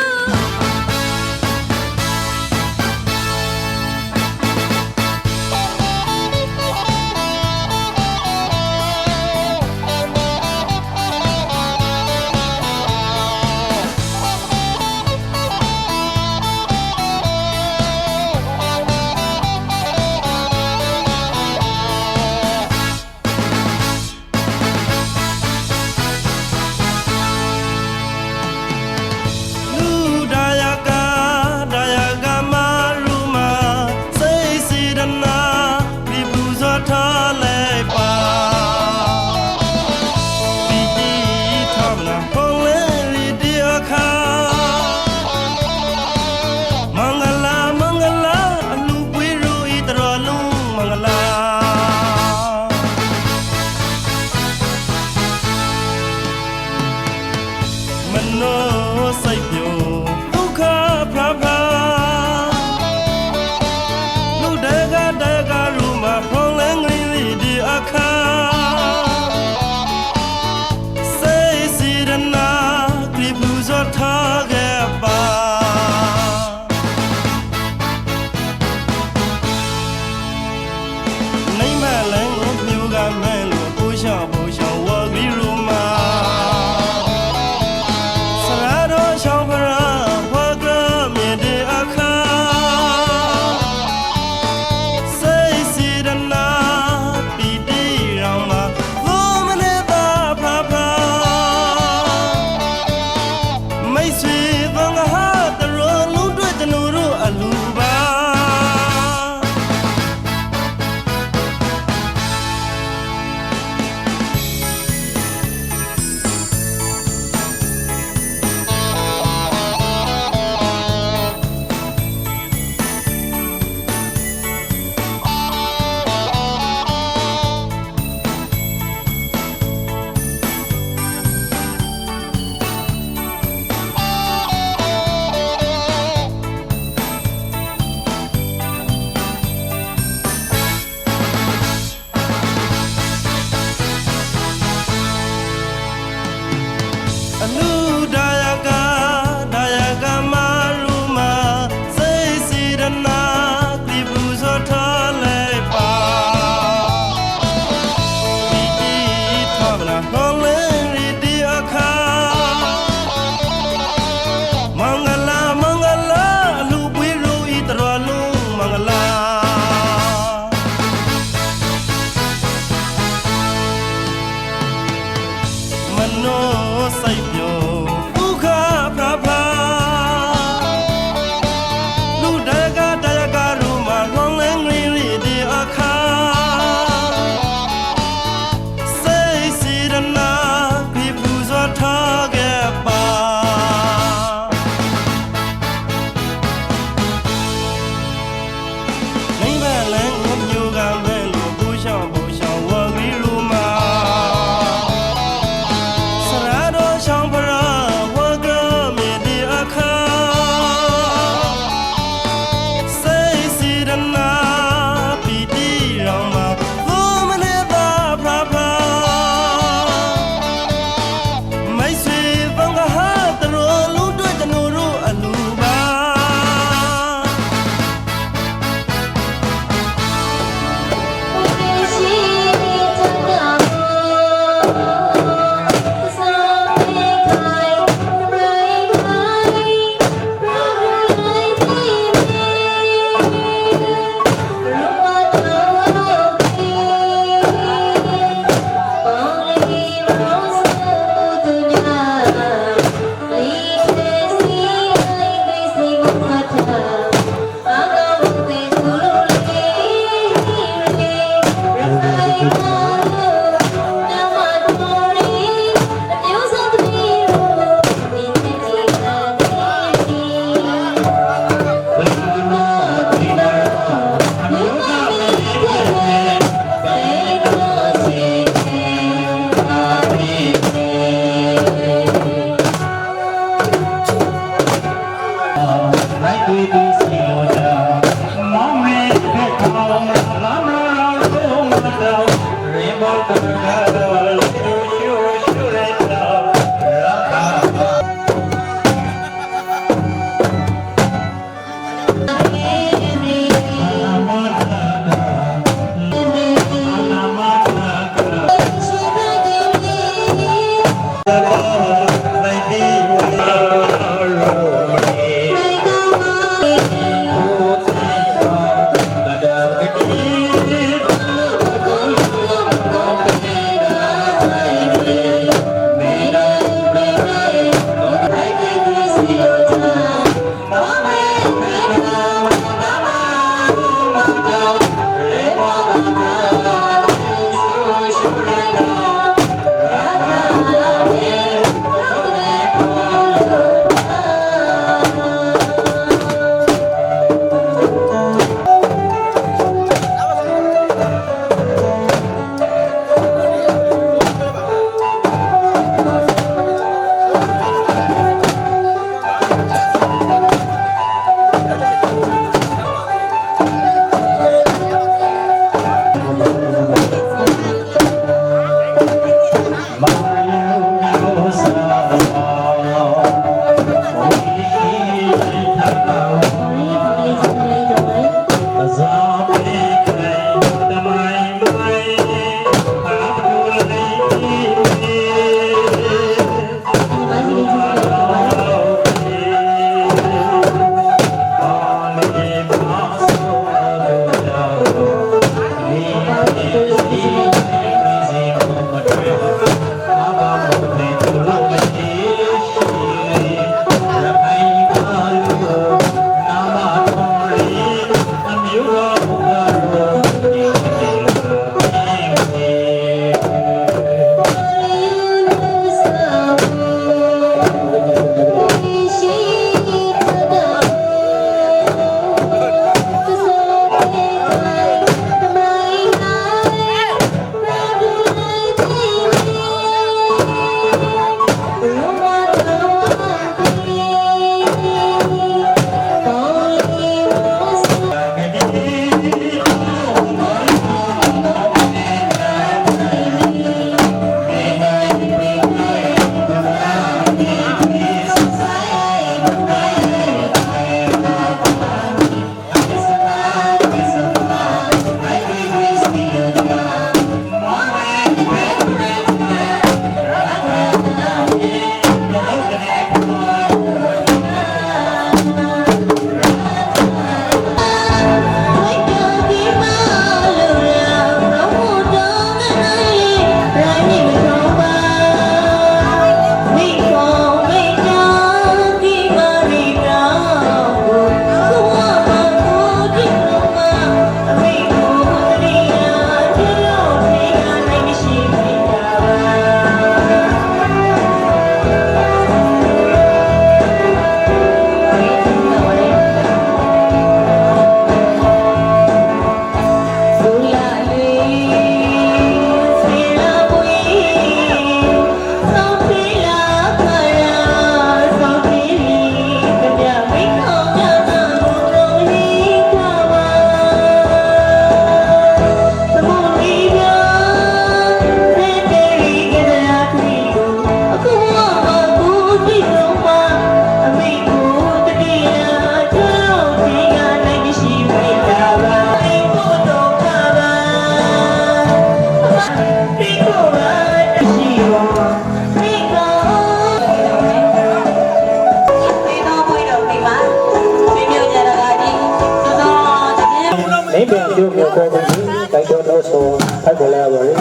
မိဘအကျိုးကိုပေါ်ပြီးတိုက်တော်လို့ဆိုဖတ်ကြရပါလိမ့်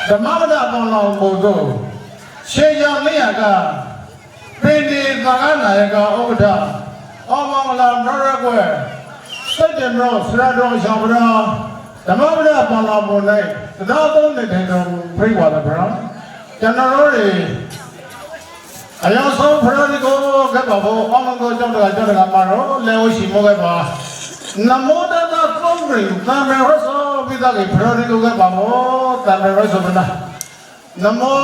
ဓမ္မပဒပေါင်းတော်ကိုတို့ရှေးရမရကပင်ဒီသာကနာယကဥက္ကဋ္ဌအောမောင်လာနရကွယ်စိတ်တမရောဆရာတော်ရှောင်းဗရာဓမ္မပဒပေါင်းတော်ပေါ်၌တရားသုံးနေတဲ့တော်ပြိဝါဒဗရာကျွန်တော်တို့အယောင်ဆုံးဖရာဒီကိုကပ်ပါဖို့အောမောင်ကိုကြောင့်ကြောင့်မှာတော့လေဝရှိမောကပါနမောတတသုံးရင်သံဃာရသောပိသကေဖရာဒီကိုကပ်ပါဖို့သံဃာရသောဗနာနမော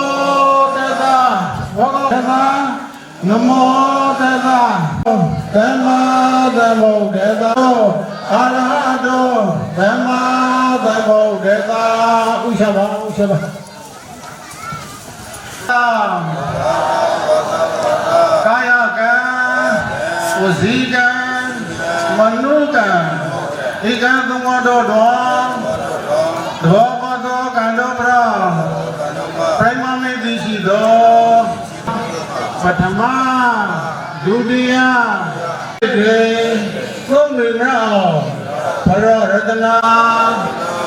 တတဘောဂတနမောတတသမ္မာသမ္ဗုဒ္ဓေတအာရဟတောသမ္မာသမ္ဗုဒ္ဓေတဥစ္စာပါဥစ္စာပါကာယကံဝစီကံမနုကံဧကံသုံးပါးတော်သောဘသောကံတော်ပရာပရိမမေတိရှိသောပထမဒုတိယတေသုံးနေနောဘရောရတနာ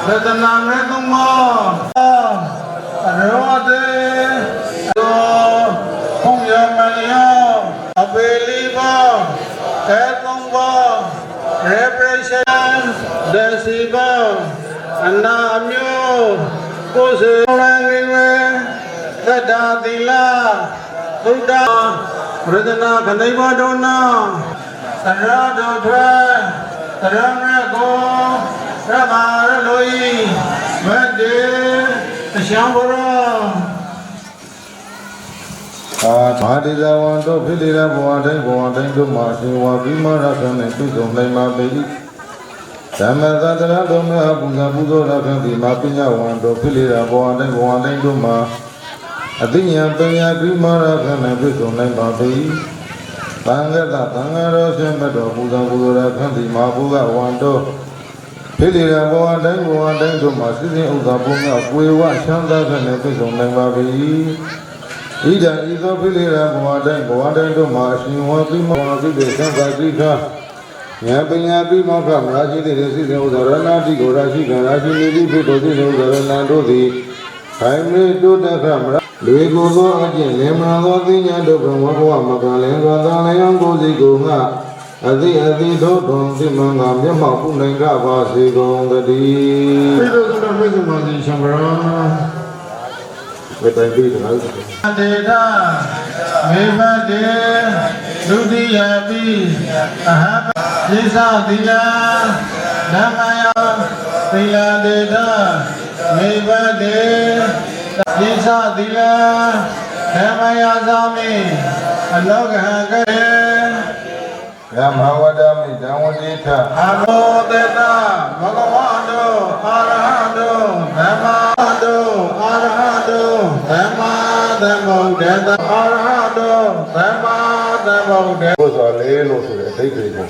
ရတနာမဲ့သုံးပါးရောတေသောဘုံရမယောအပေလီဘောကေသုံးပါး repression decibel အနာမျိုးကိုယ်စေရငိဝေသတ္တသီလသုဒ္ဓရတနာခဏိဘဒောနာသရတောထွဲသရမကောသဘာရလိုဤမတေအရှံဘောရောမာတိဇဝံတို့ဖိလိရဘဝတိုင်းတို့မှာရှင်ဝါပြီးမှရခံနဲ့ပြုစုံနိုင်ပါပေ၏ဓမ္မသတ္တရတော်မြတ်ပူဇာပူဇော်ရခံဒီမှာပညာဝံတို့ဖိလိရဘဝတိုင်းတို့မှာအသိဉာဏ်ပညာပြီးမှရခံနဲ့ပြုစုံနိုင်ပါပေ၏သံဃာတော်ရှင်မတော်ပူဇာပူဇော်ရခံဒီမှာဘုရားဝံတို့ဖိလိရဘဝတိုင်းတို့မှာစိစဉ်ဥစ္စာပုံများကိုယ်ဝချမ်းသာခံနဲ့ပြုစုံနိုင်ပါပေ၏ဤတံဤသောဖိလိရဘဝတိုင်းတို့မှာအရှင်ဝါပြီးမှသိတဲ့သံဃာတိခဉာဏ်ပညာပြီးမှကမရာရှိတဲ့စိစဉ်ဥဒရဏတိကိုရာရှိကရာရှိနေသည့်ဖြစ်တော်စိစဉ်ဥဒရဏတို့သည်ခိုင်မေတုတ္တခမရာလူကိုယ်သောအကျင့်လင်မနာသောသိဉာဏ်တို့ဘဝဘဝမကလင်သောသာလျံကိုယ်စီကိုငါအတိသောတွန်သိမံကမျက်မှောက်ပုနိုင်ကြပါစေကုန်သတည်းပိသုတ္တမေသမတိရှံဗရာဝေတိုင်ပြီးတော့တေတာမေဘတေဒုတိယပိအဟပိသသီလဓမ္မယသီလတေတာမေဘတေပိသသီလဓမ္မယသာမိအလောကဟံကေယမဝဒမိတံဝတိထအဘောတေတာဘဂဝန္တောအာရဟတောသမ္မာတောအာရဟတောသမ္မာသမ္ဗုဒ္ဓေတအာရဟတောသမ္မာသမ္ဗုဒ္ဓေဘုရားလေးလို့ဆိုတဲ့အဓိပ္ပာယ်ကို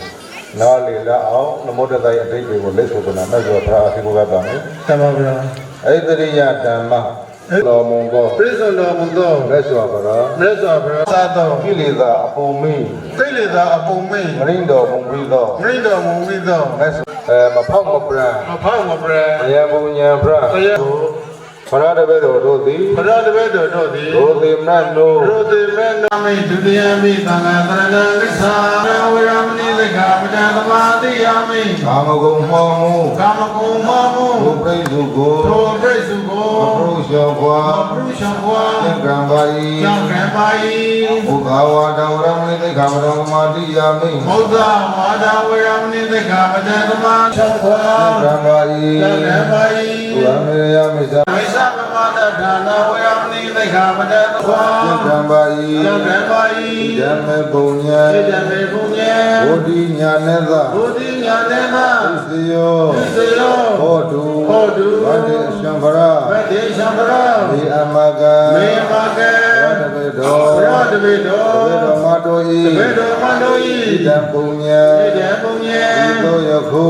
နားလေလောက်အောင်နမောတတရဲ့အဓိပ္ပာယ်ကိုလက်ဆိုနာမဲ့ဆိုဘုရားအသိကိုကပါမယ်သမ္မာဗျာဣတရိယဓမ္မတော်မူသောပြည့်စုံတော်မူသောလက်စွာဘရာသာသောကိလေသာအပုံမင်းကိလေသာအပုံမင်းမရင်းတော်မူပြီးသောလက်စွာမဖောက်မပရဘယံဘုံညာဖရဖရတပည့်တော်တို့သည်ဒိုသေမနနိုမိဒုတိယမိသံဃာသရဏံကိသာဝေရမဏိသက္ခာပဒံသမာတိယမိကာမဂုဏ်မောမှုဘုပရိစုကိုအပရုရှောဘွာသင်္ကံပါ၏ဘုရားဝါဒဝရမဏိသက္ခာပဒံသမာတိယမိဘုရားဝါဒဝရမဏိသက္ခာပဒံသမာတိယမိသင်္ကံပါ၏ဘုရားမေရယမိသာသမ္မာတထာနာဝေယမနိသိက္ခာပဒံသောသံပါ၏ဓမ္မဘုံညာဘုဒ္ဓညာနေသာသစ္စယောဟောတုဗတ္တိရှံဗရာမေအမကတပေတော်မတော်ဤဓမ္မဘုံညာသောယခု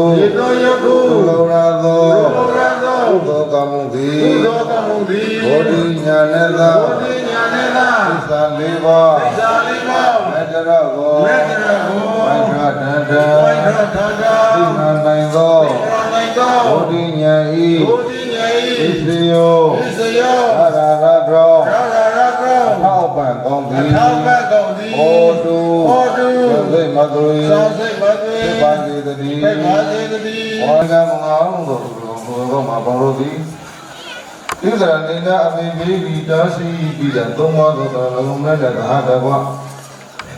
လောရာသောဘုသောကမုသည် ဘောဓိညာနဲ့သာ ဘောဓိညာနဲ့သာ သစ္စာလေးပါး သစ္စာလေးပါး မေတ္တရကို မေတ္တရကို ဝိထထံထံ ဝိထထထံ သိမှန်နိုင်သော နိုင်သော ဘောဓိညာဤ ဘောဓိညာဤ ဣသယော သစ္စယော အရာရတော ရရရကော ထောက်ပံ့ကောင်းသည် ထောက်ပံ့ကုန်သည် ဟောတု ဟောတု သိမသွေ သောစိတ်မသွေ သိပါစေတည်း သိပါစေတည်း ဘောကမအောင်တို့ဘုရားမှာပေါလို့သည်ဣသရနေနာအမေမေဘီတာရှိပြီးတဲ့သုံးပါးသောလုံးနဲ့တဟာတကွ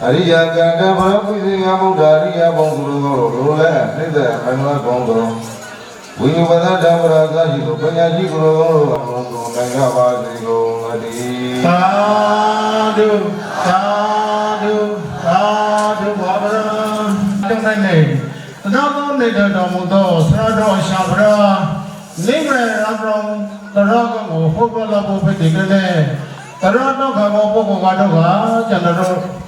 အရိယကံတဘရပုဇေယဗုဒ္ဓအရိယဘုံသူတို့လိုလဲနှိမ့်တဲ့မနဘုံတော်ဝိနည်းပဒဓမ္မရာသာရှိသောပညာရှိကိုယ်တော်တို့နိုင်ရပါစေကုန်သတည်း သာဓုသာဓုသာဓုဘာဝရတုံးနိုင်နေသနာသောနေတော်မူသောဆရာတော်ရှာဗရာနိမရရပရောတရောကကိုဟောပလာဖို့ဖြစ်တယ်လေတရောတော့ကဘောပုဂ္ဂိုလ်ကတော့ကျွန်တော်တို့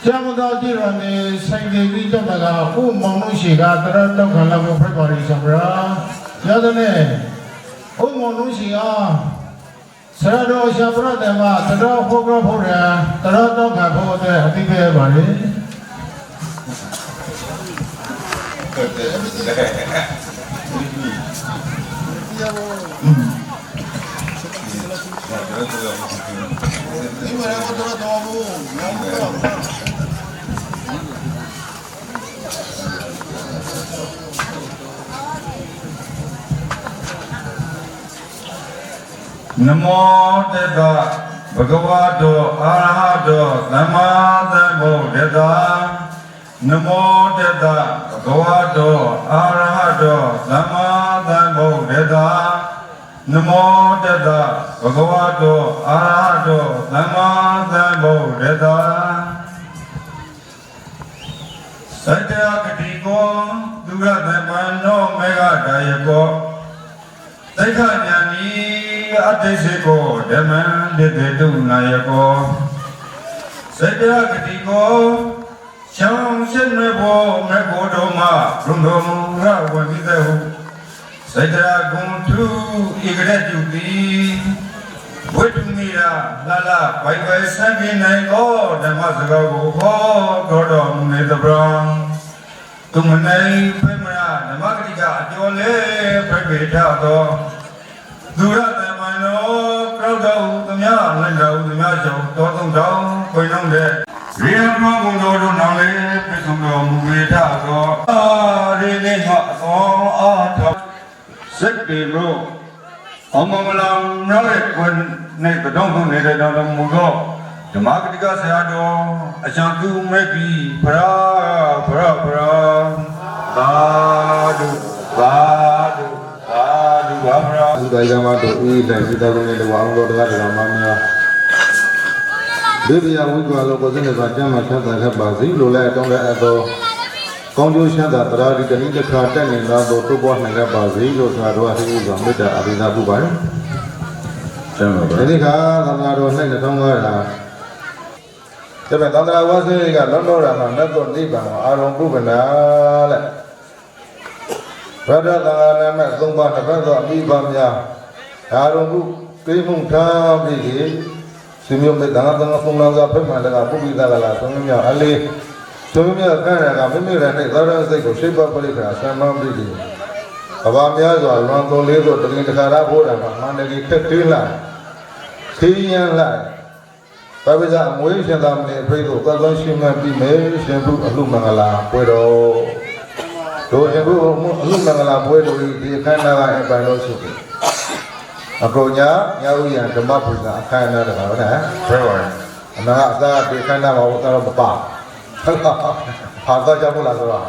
ကျမ်းတော်ကြည့်ရနေဆိုင်ဒေဝီကျောင်းကဥမောင်လို့ရှိကတရောတော့ကလာဖို့ဖြစ်ပါလိမ့်ရှာဗရာရတဲ့နဲ့ဥမောင်လို့ရှိကဆရာတော်ရှာဗရာတယ်မှာတရောဟောဖို့ရတရောတော့ကဖို့တဲ့အတိပဲပါလေ နမောတတ္တဘဂဝတောအာရဟတောသမ္မာသမ္ဗုဒ္ဓတ္တနမောတတ္တဘဂဝတောအာရဟတောသမ္မာသမ္ဗုဒ္ဓတ္တနမောတတ္တဘဂဝတောအာရဟတောသမ္မာသမ္ဗုဒ္ဓတ္တစัจ jya ဂတိကောသူရသမ္နောမေဃဒါယကောသိက္ခာဉာဏီအတ္တိစေကောဓမ္မံတိတေတုနာယကောစัจ jya ဂတိကောရှောင်းရှင်းမဲ့ဘောမေကိုတော်မှာဘုံတော်မူရဝိသေဟုစัจ jya ဂုံထုဧကရတုတိဝိတုမိရာလာလာဘိုင်ဘိုင်ဆံပြနိုင်သောဓမ္မစကားကိုဟောတော်မူနေသဗ္ဗံသူမနိုင်ဖိမရာဓမ္မဂတိကအကျော်လေဖိပေထသောသူရသမန်တော်ကြောက်တော်သူများလင်တော်သူများကျော်တော်သုံးတော်ခွင်လုံးတဲ့ရေရောဘုံတော်တို့နောင်လေပြည့်စုံတော်မူဝေထသောအာရေနေငါအသောအာထစက်တေလို့အမမလာနောက်ရဲ့ခွင်နဲ့တော်သုံးနေတဲ့တော်မူသောဓမ္မဂတိကဆရာတော်အချံသူမဲ့ပြီးဖရာသာဓုဘာဖရာသုဒ္ဓယမတို့ဤလိုက်စိတ္တကုနဲ့တဝအောင်တော်တရားတော်မှာများဒေဝယဝိကွာလောကိုစိနေစွာကျမ်းမှာဆက်တာခက်ပါစီလိုလဲအတောင်းတဲ့အတော်ကောင်းကျိုးချမ်းသာတရားဒီတနည်းတစ်ခါတက်နေသောတို့ပေါ်နိုင်ကြပါစေလို့ဆိုတာတို့အဟိဥစွာမေတ္တာအဘိဓါပြုပါတယ်ကျမ်းပါပါဒီခါသံဃာတော်၌2500ဒါပေမဲ့သံဃာဝါစေကလောလောရမှာနတ်တော်နိဗ္ဗာန်ကိုအာရုံပြုပနာတဲ့ဗဒ္ဒသံဃာနာမဲ့3ပါးတစ်ဖက်သောအမိဘများအာရုံပြုကိမှုထားပြီးဒီမျိုးမဲ့သံဃာဖုံလာစာဖက်မှန်တကပုပ္ပိသကလာသုံးမျိုးအလေးသုံးမျိုးကံရကမိမိရတဲ့သောရစိတ်ကိုရှိပပရိက္ခာဆံမံပြီးဒီကဘာများစွာလွန်သုံးလေးဆိုတကင်တခါရဖို့တာမှာမှန်တကယ်ခက်သေးလားခီးရန်လားဘာဝိဇ္ဇအမွေးရှင်သာမဏေအဖိတ်တို့သတ်သောရှင်မပြီးမယ်ရှင်ဘုအလှမင်္ဂလာပွဲတော်တို့ရှင်ဘုအလှမင်္ဂလာပွဲတော်ဒီအခမ်းအနားကအပန်လို့ရှိတယ်အကုန်ညာညဥ်ရံဓမ္မပူဇာအခမ်းအနားတကားဟုတ်လားဘယ်ပါလဲအနာအသာဒီအခမ်းအနားမှာဘုရားမပါဟာတော့ကြောက်လို့လားဆိုတော့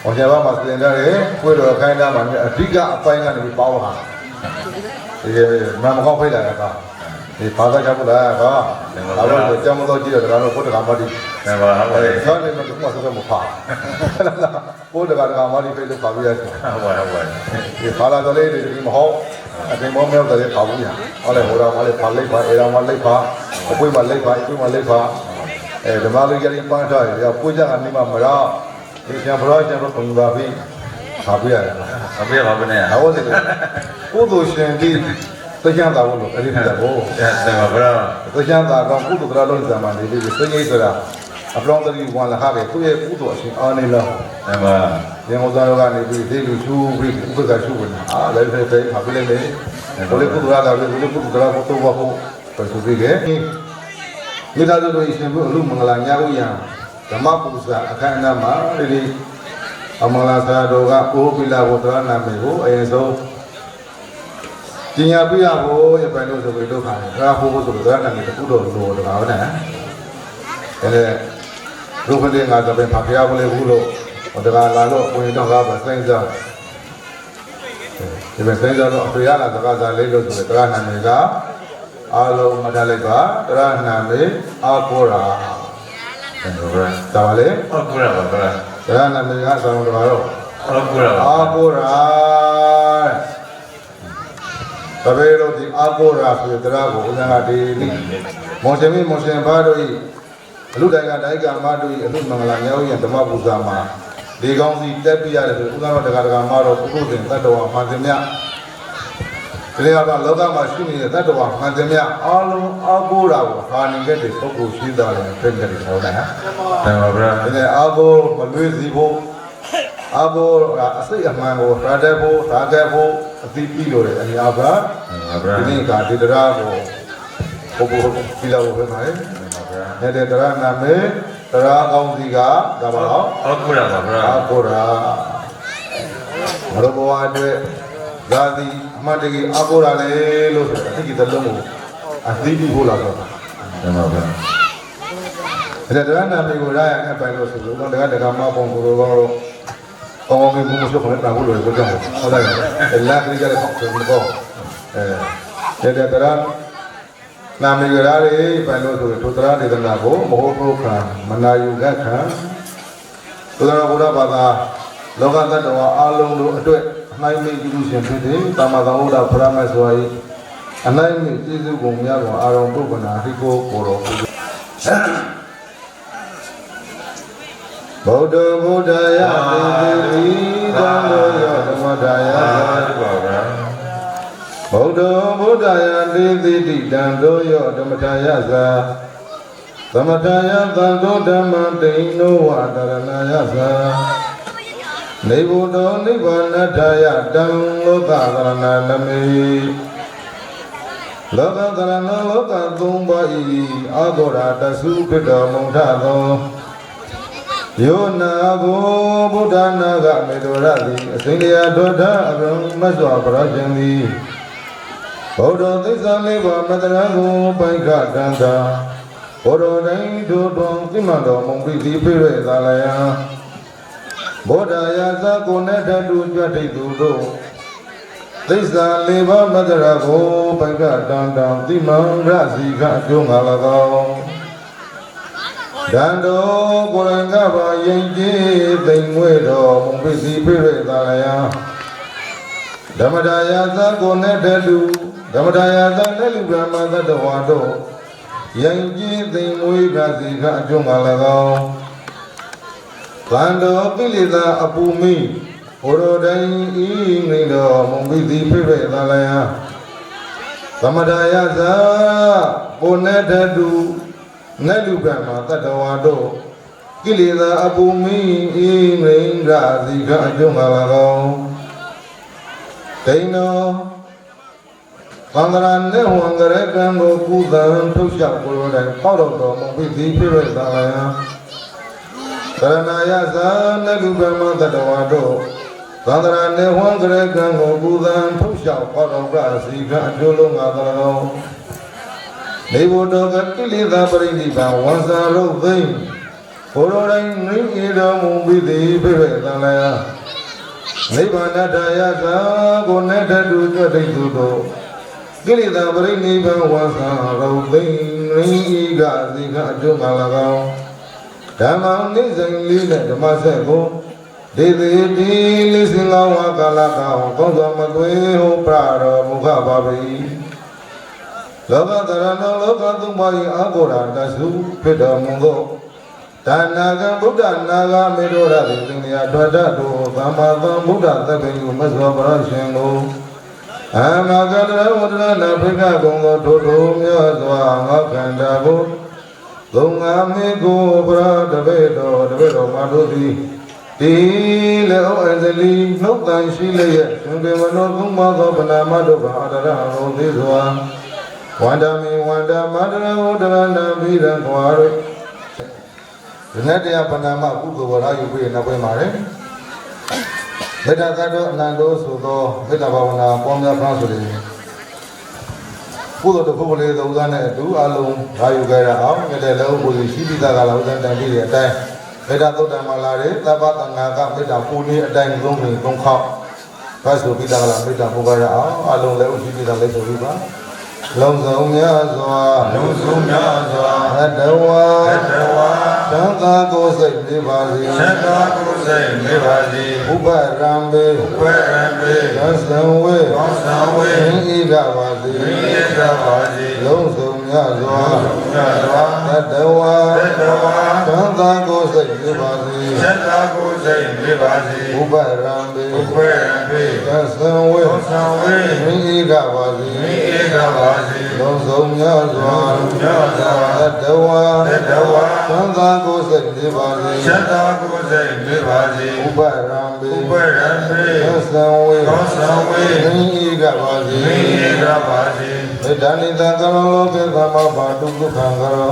ဟောကြပါမှာပြင်တယ်ပွဲတော်အခမ်းအနားမှာအဓိကအပိုင်းကနေပေါင်းဟာဒီမမကောက်ဖိတ်လာတာဒီဘာသာကြောက်လို့လားကောအဲ့တော့ကြောင်မတော်ကြည့်တော့တော့ဘုဒ္ဓဂါမတိနေပါဟုတ်တယ်ဆောင်းနေတော့ဘုရားဆိုမဖာဘုဒ္ဓဂါမတိဖိတ်လို့ပါပြရတယ်ဟုတ်ပါဒီဘာသာတော်လေးဒီမဟုတ်အပြင်မောမြောက်တဲ့ပါဘူးညာဟောလေဟိုတော်မလေးဖာလိုက်ပါအေတော်မလိုက်ပါအပွေးမလိုက်ပါအပွေးမလိုက်ပါဓမ္မလူကြီးပန်းထားတယ်ပွေးကြကနေမှမရောဒီကျန်ဘရောကျန်ဘုံပါပြီပါပြရတယ်ပါပြပါဘယ်နဲ့ဟုတ်တယ် ကုသိုလ်ရှင်ဒီတရားတော်လို့အဲ့ဒီတာကို တယ်ပါဗျာ တရားတော်ကကုသိုလ်တရားလုံးစံမှာနေပြီးစိတ်ကြီးဆိုတာအပလောင်းတရီဝန်လာခပဲသူ့ရဲ့ကုသိုလ်အရှင်အားနေလား တယ်ပါ ရေမောသားကနေပြီးဒီလူချူပြီးဥပက္ခရှုဝင်အားလည်းဖဲဖဲမှာပြလိုက်လေဘယ်လိုကုသိုလ်ရတာလဲဘယ်လိုကုသိုလ်တရားကိုတော့ဘာဖို့ဆိုပြီးကဲမိသားစုတို့ရှင်ဘုအလူမင်္ဂလာညဦးရံဓမ္မပူဇာအခမ်းအနားမှာဒီအမလာသာတော်ကကိုပိလာဘုရားနာမည်ကိုအရင်ဆုံးကျင်ညာပြရဖို့ရပိုင်လို့ဆိုပြီးလုပ်ခါတယ်ဒါဟိုဖို့ဆိုတော့နာမည်တခုတော့လိုတကားဟုတ်တယ်အဲ့ဒါလူခလေးငါတော့ပဲဖျားဖို့လေဘူးလို့တကားလာလို့ဝင်တော့ကားပဲစိမ့်စားဒီပဲစိမ့်စားတော့အဖေရလာတကားစားလေးလို့ဆိုတယ်တကားနာမည်ကအားလုံးမထားလိုက်ပါတရားနာမည်အာကိုရာဒါပါလေ ဟုတ်ကဲ့ပါဗျာ တရားနာမည်ကဆောင်းတော်တော့ ဟုတ်ကဲ့ပါ အာကိုရာတပည့်တို့ဒီအာကိုရာဆိုတဲ့တရားကိုဦးဇင်းကဒီနေ့မောင်ရှင်မမောင်ရှင်ဘာတို့ဤအလူတိုင်ကတိုင်ကမတို့ဤအလူမင်္ဂလာမြောက်ရဓမ္မပူဇာမှာဒီကောင်းစီတက်ပြရတယ်ဆိုဦးဇင်းတော်တရားမတော်ပုဂ္ဂိုလ်စဉ်တတ္တဝါမှန်သမျှဒီလိုကတော့လောကမှာရှိနေတဲ့တတ္တဝါမှန်သမျှအားလုံးအာကိုရာကိုဟာနေခဲ့တဲ့ပုဂ္ဂိုလ်ရှိတာလည်းဖြစ်နေတယ်ဟုတ်တယ်ဟမ် တယ်ပါဗျာ ဒီအာကိုမလွေးစီဖို့အာကိုအစိတ်အမှန်ကိုရတဲ့ဖို့ဓာတ်တဲ့ဖို့အသိပြီးလို့ရတယ်အများက ပါဗျာ ဒီနေ့ကဒီတရားကိုဘိုးပြီးလာဖို့ပဲပါတယ်တဲ့တရားနာမည်တရားကောင်းစီကဒါပါတော့ ဟုတ်ကဲ့ပါဗျာ အာကိုရာမရဘဝအတွက်ဇာတိအမှတ်တကယ်အာကိုရာလေလို့ဆိုတဲ့အသိကြီးတစ်လုံးကိုအသိပြီးဖို့လာတော့ တယ်ပါဗျာ ဒါတရားနာမည်ကိုရရအပိုင်လို့ဆိုလို့တော့တကမပုံကိုတော့ကောင်းကင်ဘုံမဆိုခနဲ့တာဘူးလို့ပြောကြတယ်ဟုတ်တယ်လာခရီးကြတဲ့ပေါ့ဆိုတော့တဲ့တရားနာမည်ရရပိုင်လို့ဆိုတော့တရားဒေသနာကိုမဟုတ်ဘူးခံမနာယူကခံသုဒ္ဓဘုရားဘာသာလောကတ္တဝါအလုံးတို့အတွက်အနိုင်မိပြုရှင်ဖြစ်တဲ့တာမသာဝုဒ္ဓဖရမဆွာဤအနိုင်မိကျေးဇူးကုန်များစွာအာရုံပုဂ္ဂနာဟိကိုကိုတော်ဗုဒ္ဓဗုဒ္ဓယသေတိသံဃောယောဓမ္မဒါယ ဟုတ်ပါဗျာ ဗုဒ္ဓဗုဒ္ဓယသေတိတိတံသောယောဓမ္မဒါယသာသမထာယသံဃောဓမ္မတိနောဝတရဏယသာနေဘုဒ္ဓနိဗ္ဗာနထာယတံလောကသရဏနမေလောကသရဏလောကသုံးပါးဤအာဂောရာတသုဖြစ်တော်မူထသောယောနာကိုဗုဒ္ဓနာဂမေတောရတိအစိန္ဒယာဒေါထအရုံမတ်စွာပရရှင်သည်ဗုဒ္ဓသစ္စာလေးပါးမတရကိုပိုင်ခတန္တာဘုရောတိုင်းတို့တော်သိမှန်တော်မုံပိတိပြည့်ရသာလယံဗုဒ္ဓယာသကိုနဲ့တတူကြွတိတ်သူတို့သစ္စာလေးပါးမတရကိုပိုင်ခတန္တာသိမှန်ရစီကအကျိုးငါ၎င်းဒန္တောကိုရံကပါယင်ကြီးသိမ်ငွေတော်မုံပိစီပြည့်ရသာလယံဓမ္မဒါယသကိုနဲ့တတူဓမ္မဒါယသနဲ့လူဗြဟ္မသတ္တဝါတို့ယင်ကြီးသိမ်ငွေကစီကအကျိုးငါ၎င်းဗန္တောပိလိတာအပူမိဘုရောတိုင်းဤငိမ့်တော်မုံပိစီပြည့်ရသာလယံဓမ္မဒါယသကိုနဲ့တတူနဲ့လူကံမှာတတ္တဝါတို့ကိလေသာအပူမီဤငိမ့်ရာစီကအကျုံးငါပါကောဒိနောသံဃာနဲ့ဝံကြရကံကိုကုသံထုတ်လျှောက်ကိုယ်တိုင်ပေါတော်တော်မပိသိပြည့်ရသာလယံသရဏယသနဲ့လူကံမှာတတ္တဝါတို့သံဃာနဲ့ဝံကြရကံကိုကုသံထုတ်လျှောက်ပေါတော်ကစီကအကျိုးလုံးငါသာကောနေဘုဒ္ဓကကိလေသာပရိနိဗ္ဗာန်ဝန်စာရုပ်သိမ့်ဘုရောတိုင်းနိဣတော်မူပြီးသည်ပြည့်သံလယနိဗ္ဗာန်တယသာကိုနဲ့တတူကြွတိတ်သူတို့ကိလေသာပရိနိဗ္ဗာန်ဝန်စာရုပ်သိမ့်နိဣကစီကအကျိုးငါ၎င်းဓမ္မနိစ္စင်လေးနဲ့ဓမ္မဆက်ကိုဒေတိတိလိစင်္ဂဝါကာလကောင်းကောင်းစွာမသွေဟောပြတော်မူခပါပြီလောကတရဏလောကသုံးပါး၏အာဂောရာတသုဖြစ်တော်မူသောဒါနာကံဗုဒ္ဓနာဂမေတောရတိသင်္ဃာထွတ်တတို့သမ္မာသမ္ဗုဒ္ဓသဗ္ဗေယမဇ္ဇဝပရရှင်ကို အာမကတရဝတ္တနာဖိကကုံသောထိုထိုမြတ်စွာငါခန္ဓာကိုသုံးငါမေကိုပရတပိတော်မှာတို့သည်ဒီလေဩအဇလီနှုတ်တန်ရှိလျက်ရှင်ပေမနောကုမသောပနာမတို့ဘာအတရဟောသေးစွာဝန္ဒမေဝန္ဒမန္တရဝတ္တနာဘိရံခွာရဒီနေ့တရားပနာမကုသိုလ်ဝရယူပြီးနောက်ပိုင်းမှာလေမေတ္တာကတော့အနန္တောဆိုသောမေတ္တာဘာဝနာပေါင်းများဖားဆိုတယ်ကုသိုလ်တစ်ခုကလေးသုံးစားနဲ့အတူအလုံးဓာယူကြရအောင်မြတ်တဲ့လောဘုရားရှိပိသကလာဥဒ္ဒတန်ပြည့်တဲ့အတိုင်းမေတ္တာသုတ်တံမှာလာတယ်သဗ္ဗတန်ဃာကမေတ္တာပူနေအတိုင်းသုံးပြီးသုံးခေါက်ဘတ်ဆိုပိသကလာမေတ္တာပူကြရအောင်အလုံးလည်းဥရှိပိသလည်းဆိုပြီးပါလုံးစုံများစွာသတ္တဝါသံဃာကိုယ်စိတ်နေပါစေဥပရံပေသံဝေဤကပါစေလုံးစုံများစွာသတ္တဝါသံဃာကိုယ်စိတ်နေပါစေဥပရံပေသံဝေဤကပါစေလုံးစုံများစွာသတ္တဝါသံဃာကိုယ်စိတ်နေပါစေဥပရံပေသံဝေဤကပါစေမေတ္တာနိတံကရောလောကေသမဘာတုဒုက္ခံကရော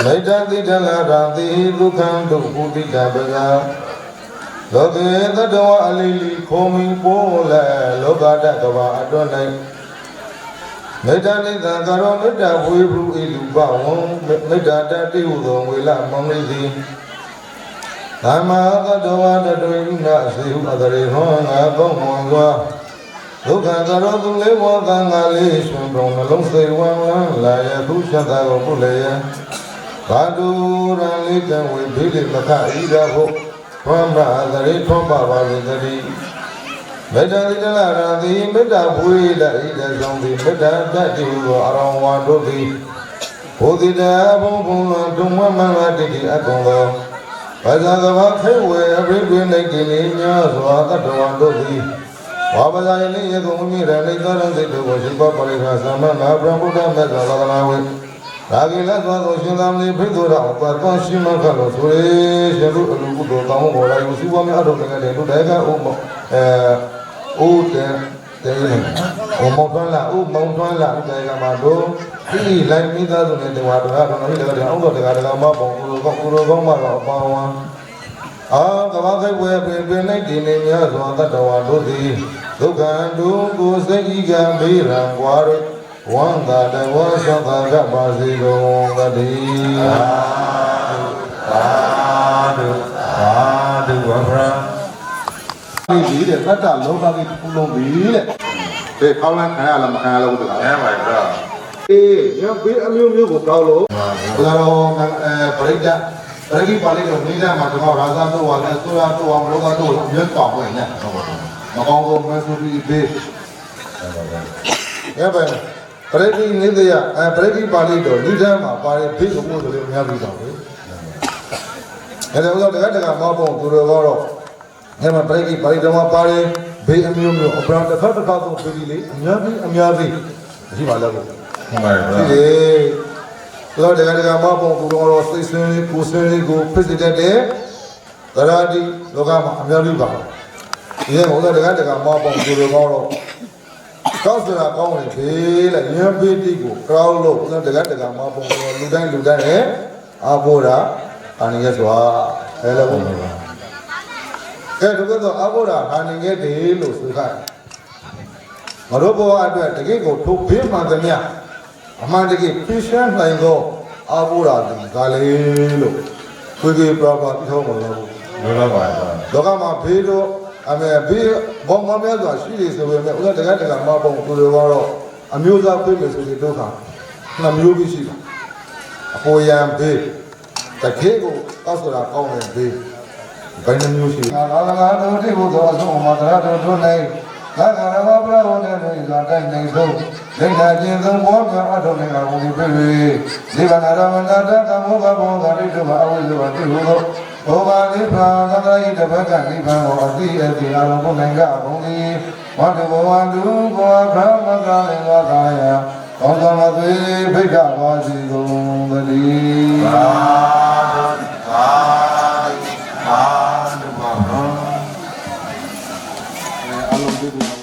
မေတ္တာတိတလာရံတိဒုက္ခံဒုက္ခတိတပဇာလောကေတတဝအလီလီခေါ်မီပိုးလဲလောကတကဘာအတွန်း၌မေတ္တာနိတံကရောမေတ္တာဝေဘုဤလူပဝံမေတ္တာတတိဟုသောဝေလမောင်လေးသည်ဓမ္မသတ္တဝါတတွေနာစေဟုအတရေဟောငါကောင်းမွန်စွာဒုက္ခကရောသူလေးဘောကံငါလေးရှင်တော်နှလုံးစိတ်ဝမ်းလန်းလာရသူရှတ်တာကိုပုလေယဘာဒူရန်လေးကံဝေဘိလိမခဣဒဟုဘောမအတရေထောပါပါစေတည်းမေတ္တာတိတလာရံသည်မေတ္တာဘွေလာဣဒဆောင်သည်မေတ္တာတတ်တိဟုအရောင်ဝါတို့သည်ဘုဒ္ဓတာဘုံဘုံဒုမမန္တတိအကုံသောဘာသာကဘာခဲဝေအဘိဓိနေကိနေများစွာတတ္တဝံတို့သည်ဘာဝဇာယနေ့ယကုံမိရဏိသရံစိတ်တို့ကိုရှိပပရိခသမ္မာနာဗြဟ္မုဒ္ဓမေသာသာသနာဝေဒါကိလသောသောရှင်သာမဏေဖိသောရအပတ္တရှိမခလို့ဆိုရေရှင်တို့အလူကုသိုလ်ကောင်းဘောရာယူစီပွားများအထုတ်နေတဲ့တို့တိုက်ကဥမဥတေတေဥမောထွန်းလာဥမောထွန်းလာတိုက်ကမှာတို့ဒီလိုက်မိသားစုနဲ့တဝါတော်တော်တော်တော်အောင်တော်တကမပေါ့ကုလိုကောင်းမှာတော့အပါဝါအာကဘာခေဝေပင်၌ဒီနေများစွာတတ္တဝါတို့သည်ဒုက္ခဒုကိုစိတ်ဤကံမေးရန်ကွာတို့ဝန္တာတဝါသံဃာကပါစေကုန်သတည်းသာဓုဝဗရာဒီတဲ့တတ္တလောကကြီးပူလုံးပြီတဲ့ဒီခေါင်းလန်းခံရလားမခံရလားဘုရားအဲပါဗျာအေးညဘေးအမျိုးမျိုးကိုကောက်လို့ဘုရားတော်ပရိဒတ်ပရိကိပါဠိတော်နိဒာမှာတော့ရာဇာတို့ဝါနဲ့ဆိုရတို့ဝါမလောကတို့ရွတ်တောင်းဝင်နဲ့မကောင်းသောမဆုတိဘေးအဲပဲပရိကိနိဒယပရိကိပါဠိတော်နိဒာမှာပါတဲ့ဘေးကိုပို့တယ်အများကြီးတော့ပဲအဲဒါဥစ္စာတကမပေါ့သူတော်ကတော့အဲမှာပရိကိပါဠိတော်မှာပါတဲ့ဘေးအမျိုးမျိုးအပရာတစ်ခါတစ်ခါတော့ဘေးလေးအများကြီးရှိပါလားဟုတ်ပါရဲ့ဗျာဒီတော့တကမပေါ့သူတော်စိတ်ဆွေးကိုယ်ဆွေးကိုဖြစ်စေတဲ့သရတိလောကမှာအများကြီးပါဒီရဲ့ဘုရားတကမပေါ့သူတော်ကတော့ကောက်စရာကောင်းတယ်ဘေးလိုက်ရင်းဘေးတိကိုကောင်းလို့ဘုရားတကမပေါ့လူတိုင်းနဲ့အာဘောရာအာနိယစွာအဲလိုပုံပါကဲဒီကတော့အာဘောရာအာနိယတေလို့ဆိုတာမရောဘောအတွက်တကယ်ကိုထုတ်ဘေးမှန်သမျှအမှန်တကယ်ပြည့်စုံနိုင်သောအာဘောရာဒီကလေးလို့ခွေးပြပါပြီးထောင်းမှာလို့လောပါပါလောကမှာဘေးတော့အမေဘေးဘောမများစွာရှိနေဆိုပေမဲ့ဥစ္စာတကမပုံသူတွေကတော့အမျိုးသားပြေးမယ်ဆိုရင်ဒုက္ခနှစ်မျိုးပြီးရှိတာအပေါ်ယံဘေးတကယ်ကိုအောက်ဆိုတာကောင်းတယ်ဘေးဘယ်နှမျိုးရှိလဲအာလာတို့တိဘုသောအဆုံးမှာတရားတော်ထွန်းနေသာကရဝပရဝနေနေသာတိုင်းနေဆုံးဒိဋ္ဌာကျင်သုံးဘောပြအထုံးနေကဝိပိပိဒီဗနာရမနာတကမောဘဘောဂရိတုမအဝိဇ္ဇဝတိဟုသော ဘောဂနိဗ္ဗာန်သတ္တရိတဘကနိဗ္ဗာန်ကိုအတိအတိအလုံးကိုနိုင်ကြဘုံသည်ဝတ္တဘောဝန္တုဘောခမကလည်းဝါကာယကောင်းသောမသွေဖိတ်ခပါစီကုန်သတည်းသာသာသာဓမ္မအလုံးစုံ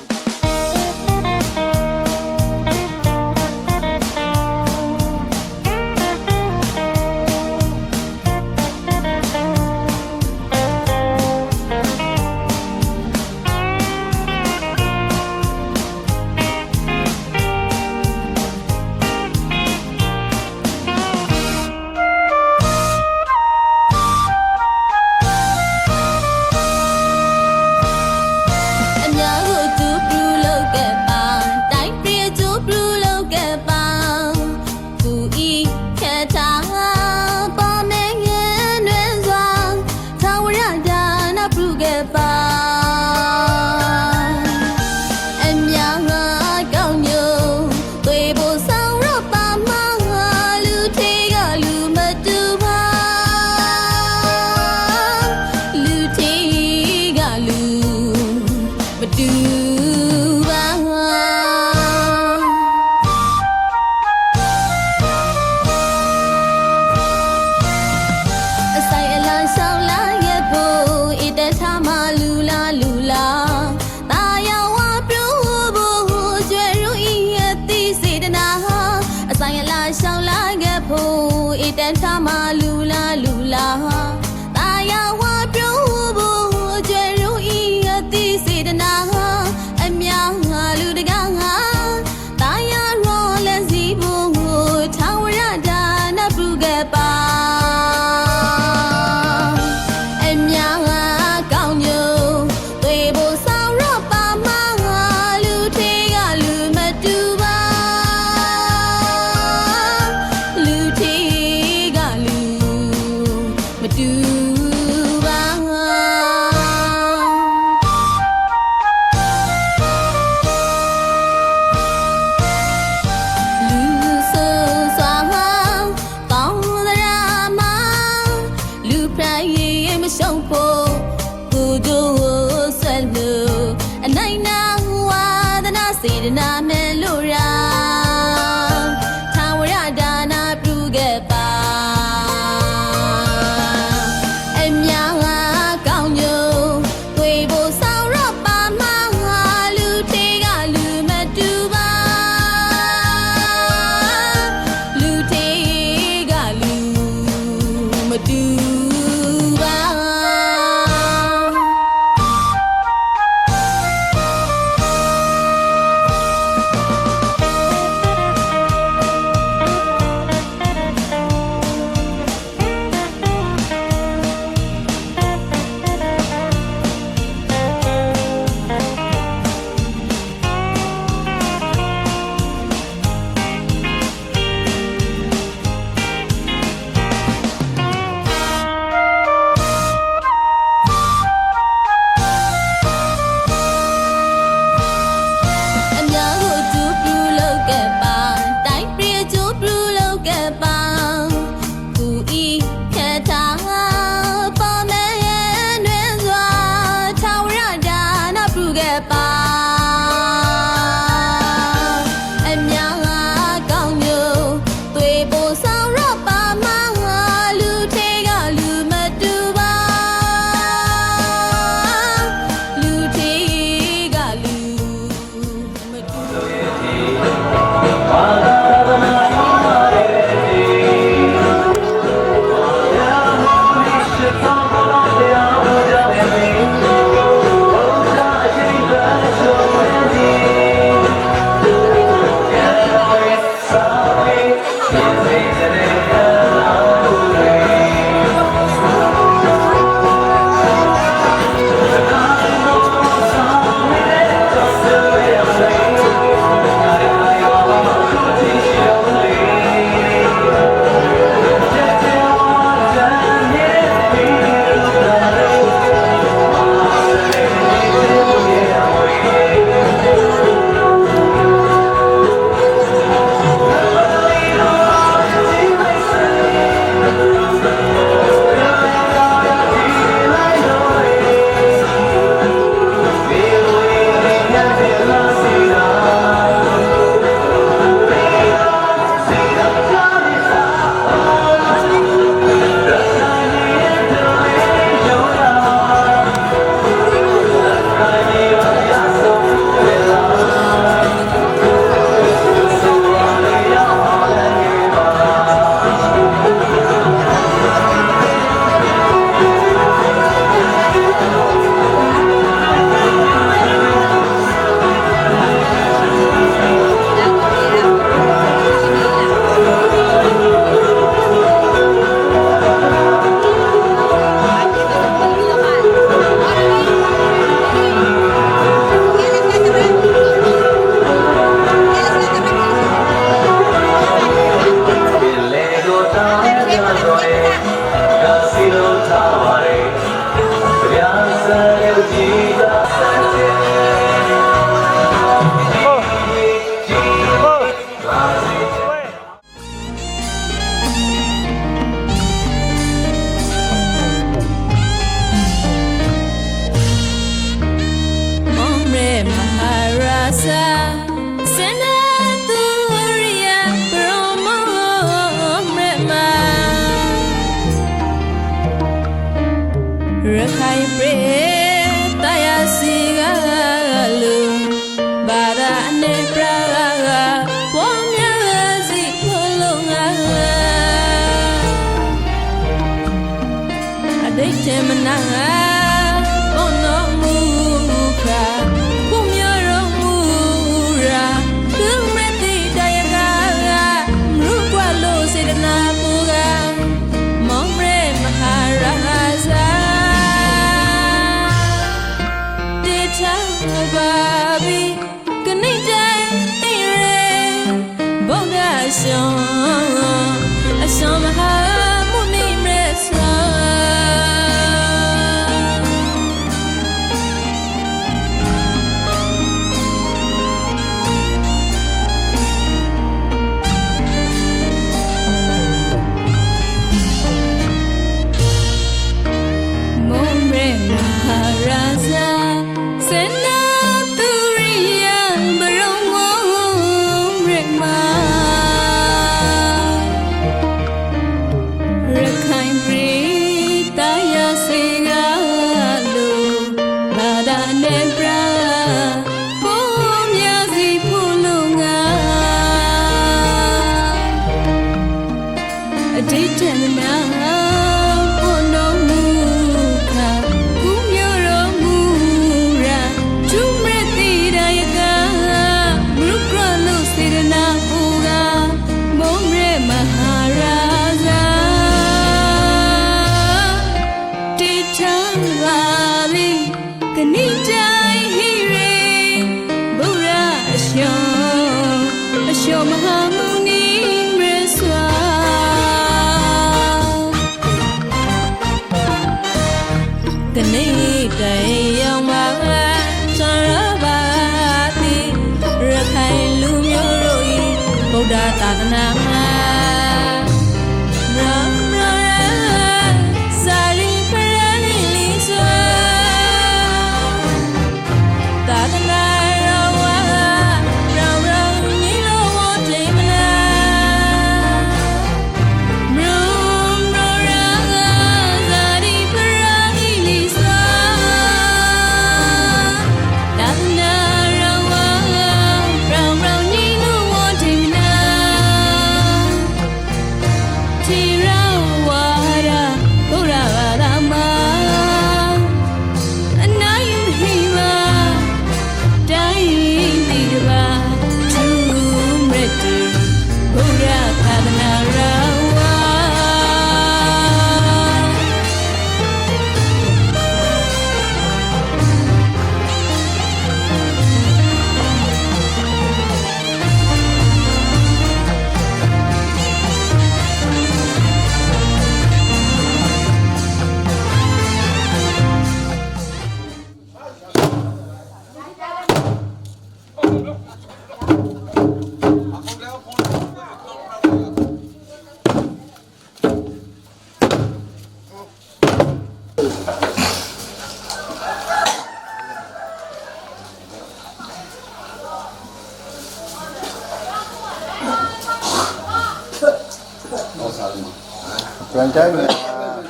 tem na ono muka kumyoro mura kumeti dayaga mrukwa lo sedana puga momre maharaza dita babi kanita ire boga asoma Tuan cari.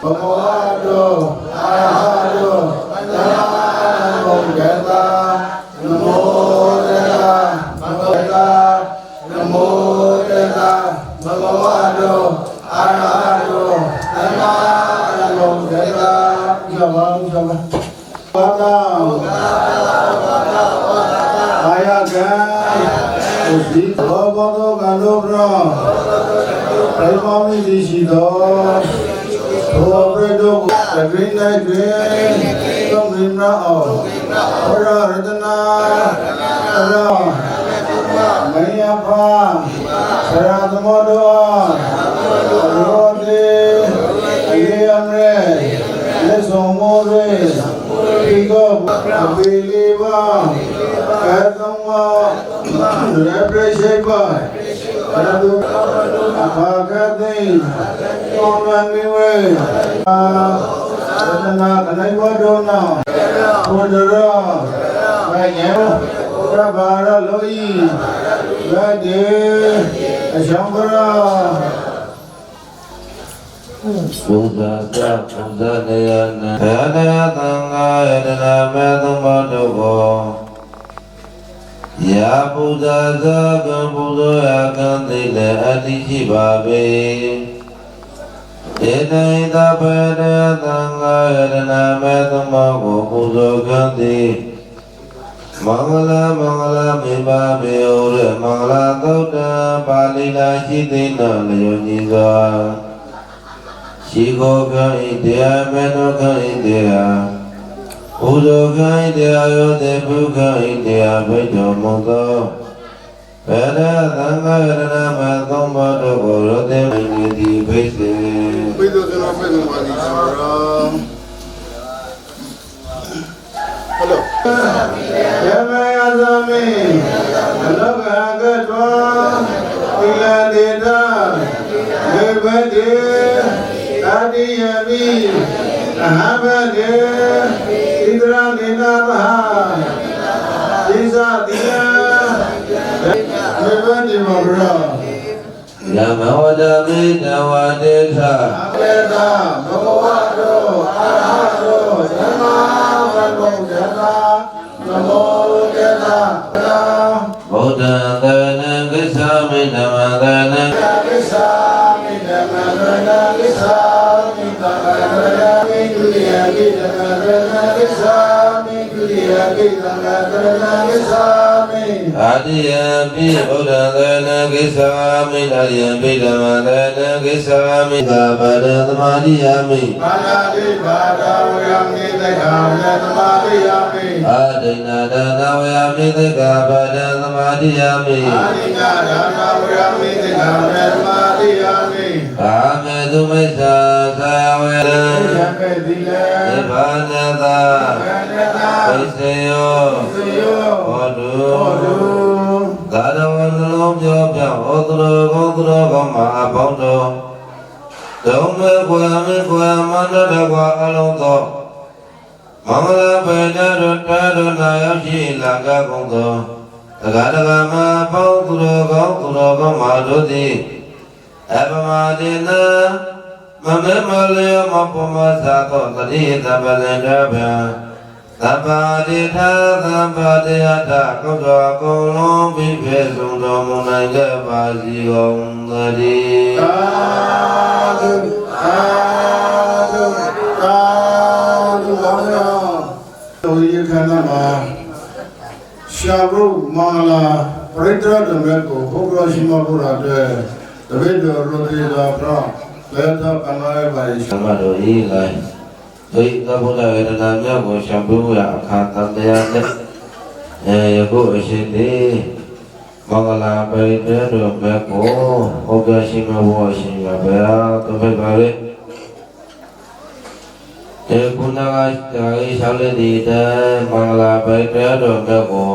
Pemawadu, ahadu, namo Deva, namo Deva, namo Deva, Pemawadu, ahadu, namo Deva, sama. Ayakan, usi, bobo kalubro. Premami di sido, opedo, green night green, tomrimna o, ora redana, ora, mayapa, seradomodo, rode, ayamre, lesomore, igo, abiliva, kadamo, represeba. Aduh, apa kata? Orang miwe, tengah kenai bodona, bodora, banyak, berapa loi, gede, asyambara. Buddha Buddha Dayana Dayana Tanga Yadana Medama Dogo Ya Buddha Zaga Buddha Yakan Dile Adichi Babe ေတိသဗ္ဗေတသံဃာယတနာမေသမကိုပူဇော်ခံသည်မင်္ဂလာမင်္ဂလာမိဘမေယရမင်္ဂလာသုတ်တံပါဠိလာရှိသိနာလျောညီစွာရှိခိုးခံ၏တရားမေနောခံ၏တရားပူဇော်ခံ၏တရားယောတေပုခံ၏တရားဖိတ်တော်မူသောဘယ်ရသံဃာယတနာမေသုံးပါးတို့ကိုရောသိမိန်သည်ဖိတ်စေ ပိဿကနာပိဿမာနိသောရာဟယ်လိုယမေယသမိအလောကကတောသီလတေတာဝေဘတိအာတိယမိအဟဘတေဣဒရာဒေနာမဟာသီဇတိယဝေဘတိမောဂရယမဝဒမိတဝတေသ အဘေဒဘဂဝတောအာရဟတောသမ္မာသမ္ဗုဒ္ဓတာနမောတတ္တ ဗုဒ္ဓံသနံကိစ္ဆာမိဓမ္မံသနံ ကိစ္ဆာမိဓမ္မံရဏကိစ္ဆာမိဓမ္မံရဏမိဒုတိယကိဓမ္မံရဏကိစ္ဆာမိဒုတိယကိဓမ္မံရဏကိစ္ဆာမိ အာတိယပိဗုဒ္ဓံသနံကိစ္ဆာမိအာတိယပိဓမ္မံသနံကိစ္ဆာမိသာဗရသမာတိယမိ ဘာနာတိဘာဒဝယမိသက္ခာဝယသမာတိယမိ အာဒိနာဒနာဝယမိသက္ကဗရသမာတိယမိ အာရိကဒါနာဝယမိသက္ခာဝယသမာတိယမိ ကာမေတုမိစ္ဆာသာဝေရံ ယကေတိလေ နိဗ္ဗာနသာပိစေယောဟောတုသာရဝနှလုံးပြောပြဟောတုရောကောတုရောကောမအပေါင်းတော်ဒုံမေကွာမေကွာမန္တတကွာအလုံးသောမင်္ဂလာပေတတော်တော်နာရောက်ရှိလာကကုန်သောတက္ကတကမအပေါင်းသူတော်ကောင်းသူတော်ကောမတို့သည်အပမဒေနမမေမလျမပမသာသောတတိတပလင်တဗံသဗ္ဗတိထာသဗ္ဗတေယတာကောသောအကုန်လုံးပြည့်ပြည့်စုံတော်မူနိုင်ကြပါစေကုန်သတည်း သာဓုသာဓုသာဓုပါရောတော်ရခန္ဓာမှာရှာဘုမင်္ဂလာပရိတ္တရဓမ္မကိုဘုရားရှိမဘုရားတဲ့တပည့်တော်တို့တွေသာပြလက်တော်ကနာရပါရှိ သမတော်ဤလိုက်ဒိဋ္ဌဘုရားဝေဒနာမြောက်ကိုရှံပြုရအခါတတရားနဲ့ယခုအရှင်သည်မင်္ဂလာပရိတ္တတော်မြတ်ကိုဘုရားရှိမဘုရားရှင်ကဘယ်သူပဲပါလေခုနကတာရီရှောင်းတဲ့ဒီတမင်္ဂလာပရိတ္တတော်မြတ်ကို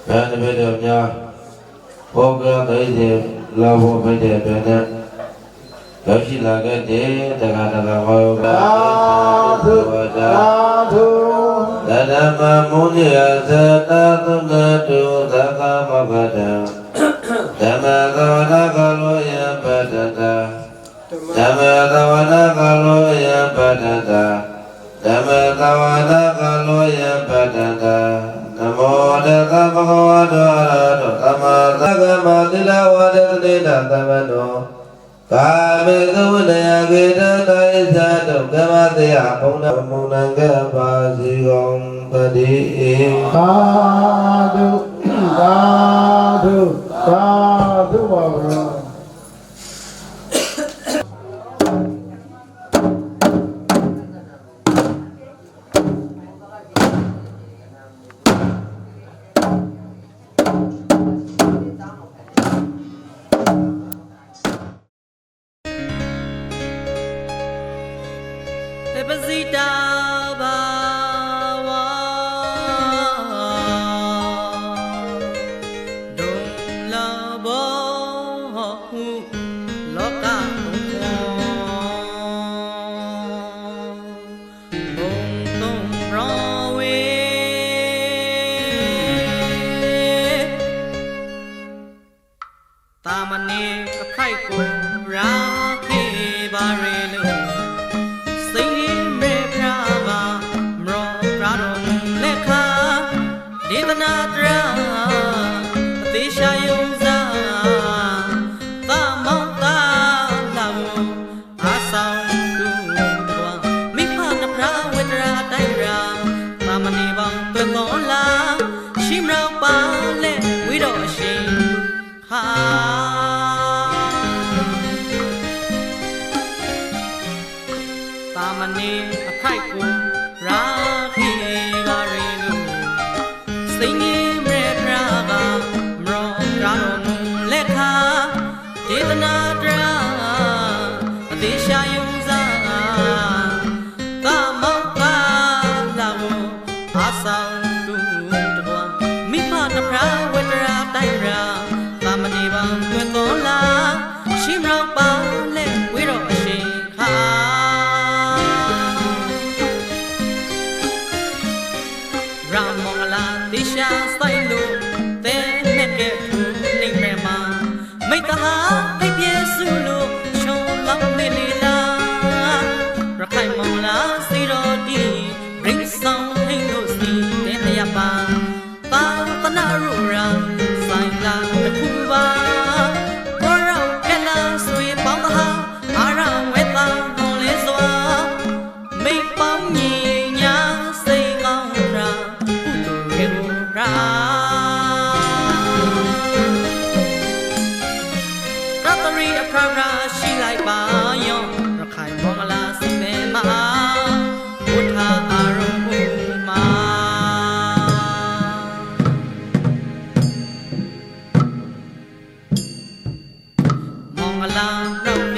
ဘယ်နှပြတော်များဘုရားသိစေလာဖို့ပဲတဲ့တဲ့ရောက်ရှိလာခဲ့တဲ့တက္ကသကမောကသာဓုသာဓုသဒ္ဓမမုနိယသတ္တသုဏတုသက္ကမဘဒံဓမ္မသဝနာကလောယံပတ္တတာဓမ္မသဝနာကလောယံပတ္တတာဓမ္မသဝနာကလောယံပတ္တတာနမောတသဗ္ဗဗဝတောအရဟတောသမ္မာသမ္ဗုဒ္ဓတိလဝါဒတိတသမနောကာမေသုဝနယကေတတိုင်ဇာတုကမတေယဘုံနာမုန်နံကပါစီကုန်ပတိသာဓုသာဓုသာဓုပါရောပစီတာဘာဝဒုံလာဘောဟုလောကဘုံသုံးရောဝေတာမနေအဖိုက်ကိုရာခေပါရေလို့ဒေသနာတရာအသေးရှာယုံစားသာမောင်သာလာဝအာသာ ဟာတာမဏေအခိုက်ကိုရာခိပါရေလို့စိတ်ငြိမ်မဲ့ခရာကမရောရာတော်မူလက်ခါဒေသနာတရာအသေးရှာယုံစားသာမောကလာဝအာဆောင်တူတကွာမိဖနှဖရာဝတ္တရာတိုင်းရာသာမဏေပါတွင်သွန်လာရှိမရောက်ပါလဲဝိရောအရှိခါရာမောင်လာတိရှာဆိုင်လို့တဲနဲ့ကဲထူနေမြမှာမိတ္တဟာအိပ်ပြေစုလို့ရှုံလောက်နေလေလားရခိုင်မောင်လာစီတော်ဒီရိတ်ဆောင်ဟင်းလို့စီတဲ့ရပါသာသနာရူရာဆိုင်လာတခုပါဘောရောက်ကလာဆွေပေါင်းသာအာရဝဲတာဟောလဲစွာမိပေါင်းညီညာစိတ်ကောင်းရာကုသိုလ်ရေရာရတရီအဖရာရှိလိုက်ပါယောရခိုင်မောင်လာစိမဲမှာဘုရားအာရုံမှုမှာမောင်လာရောက်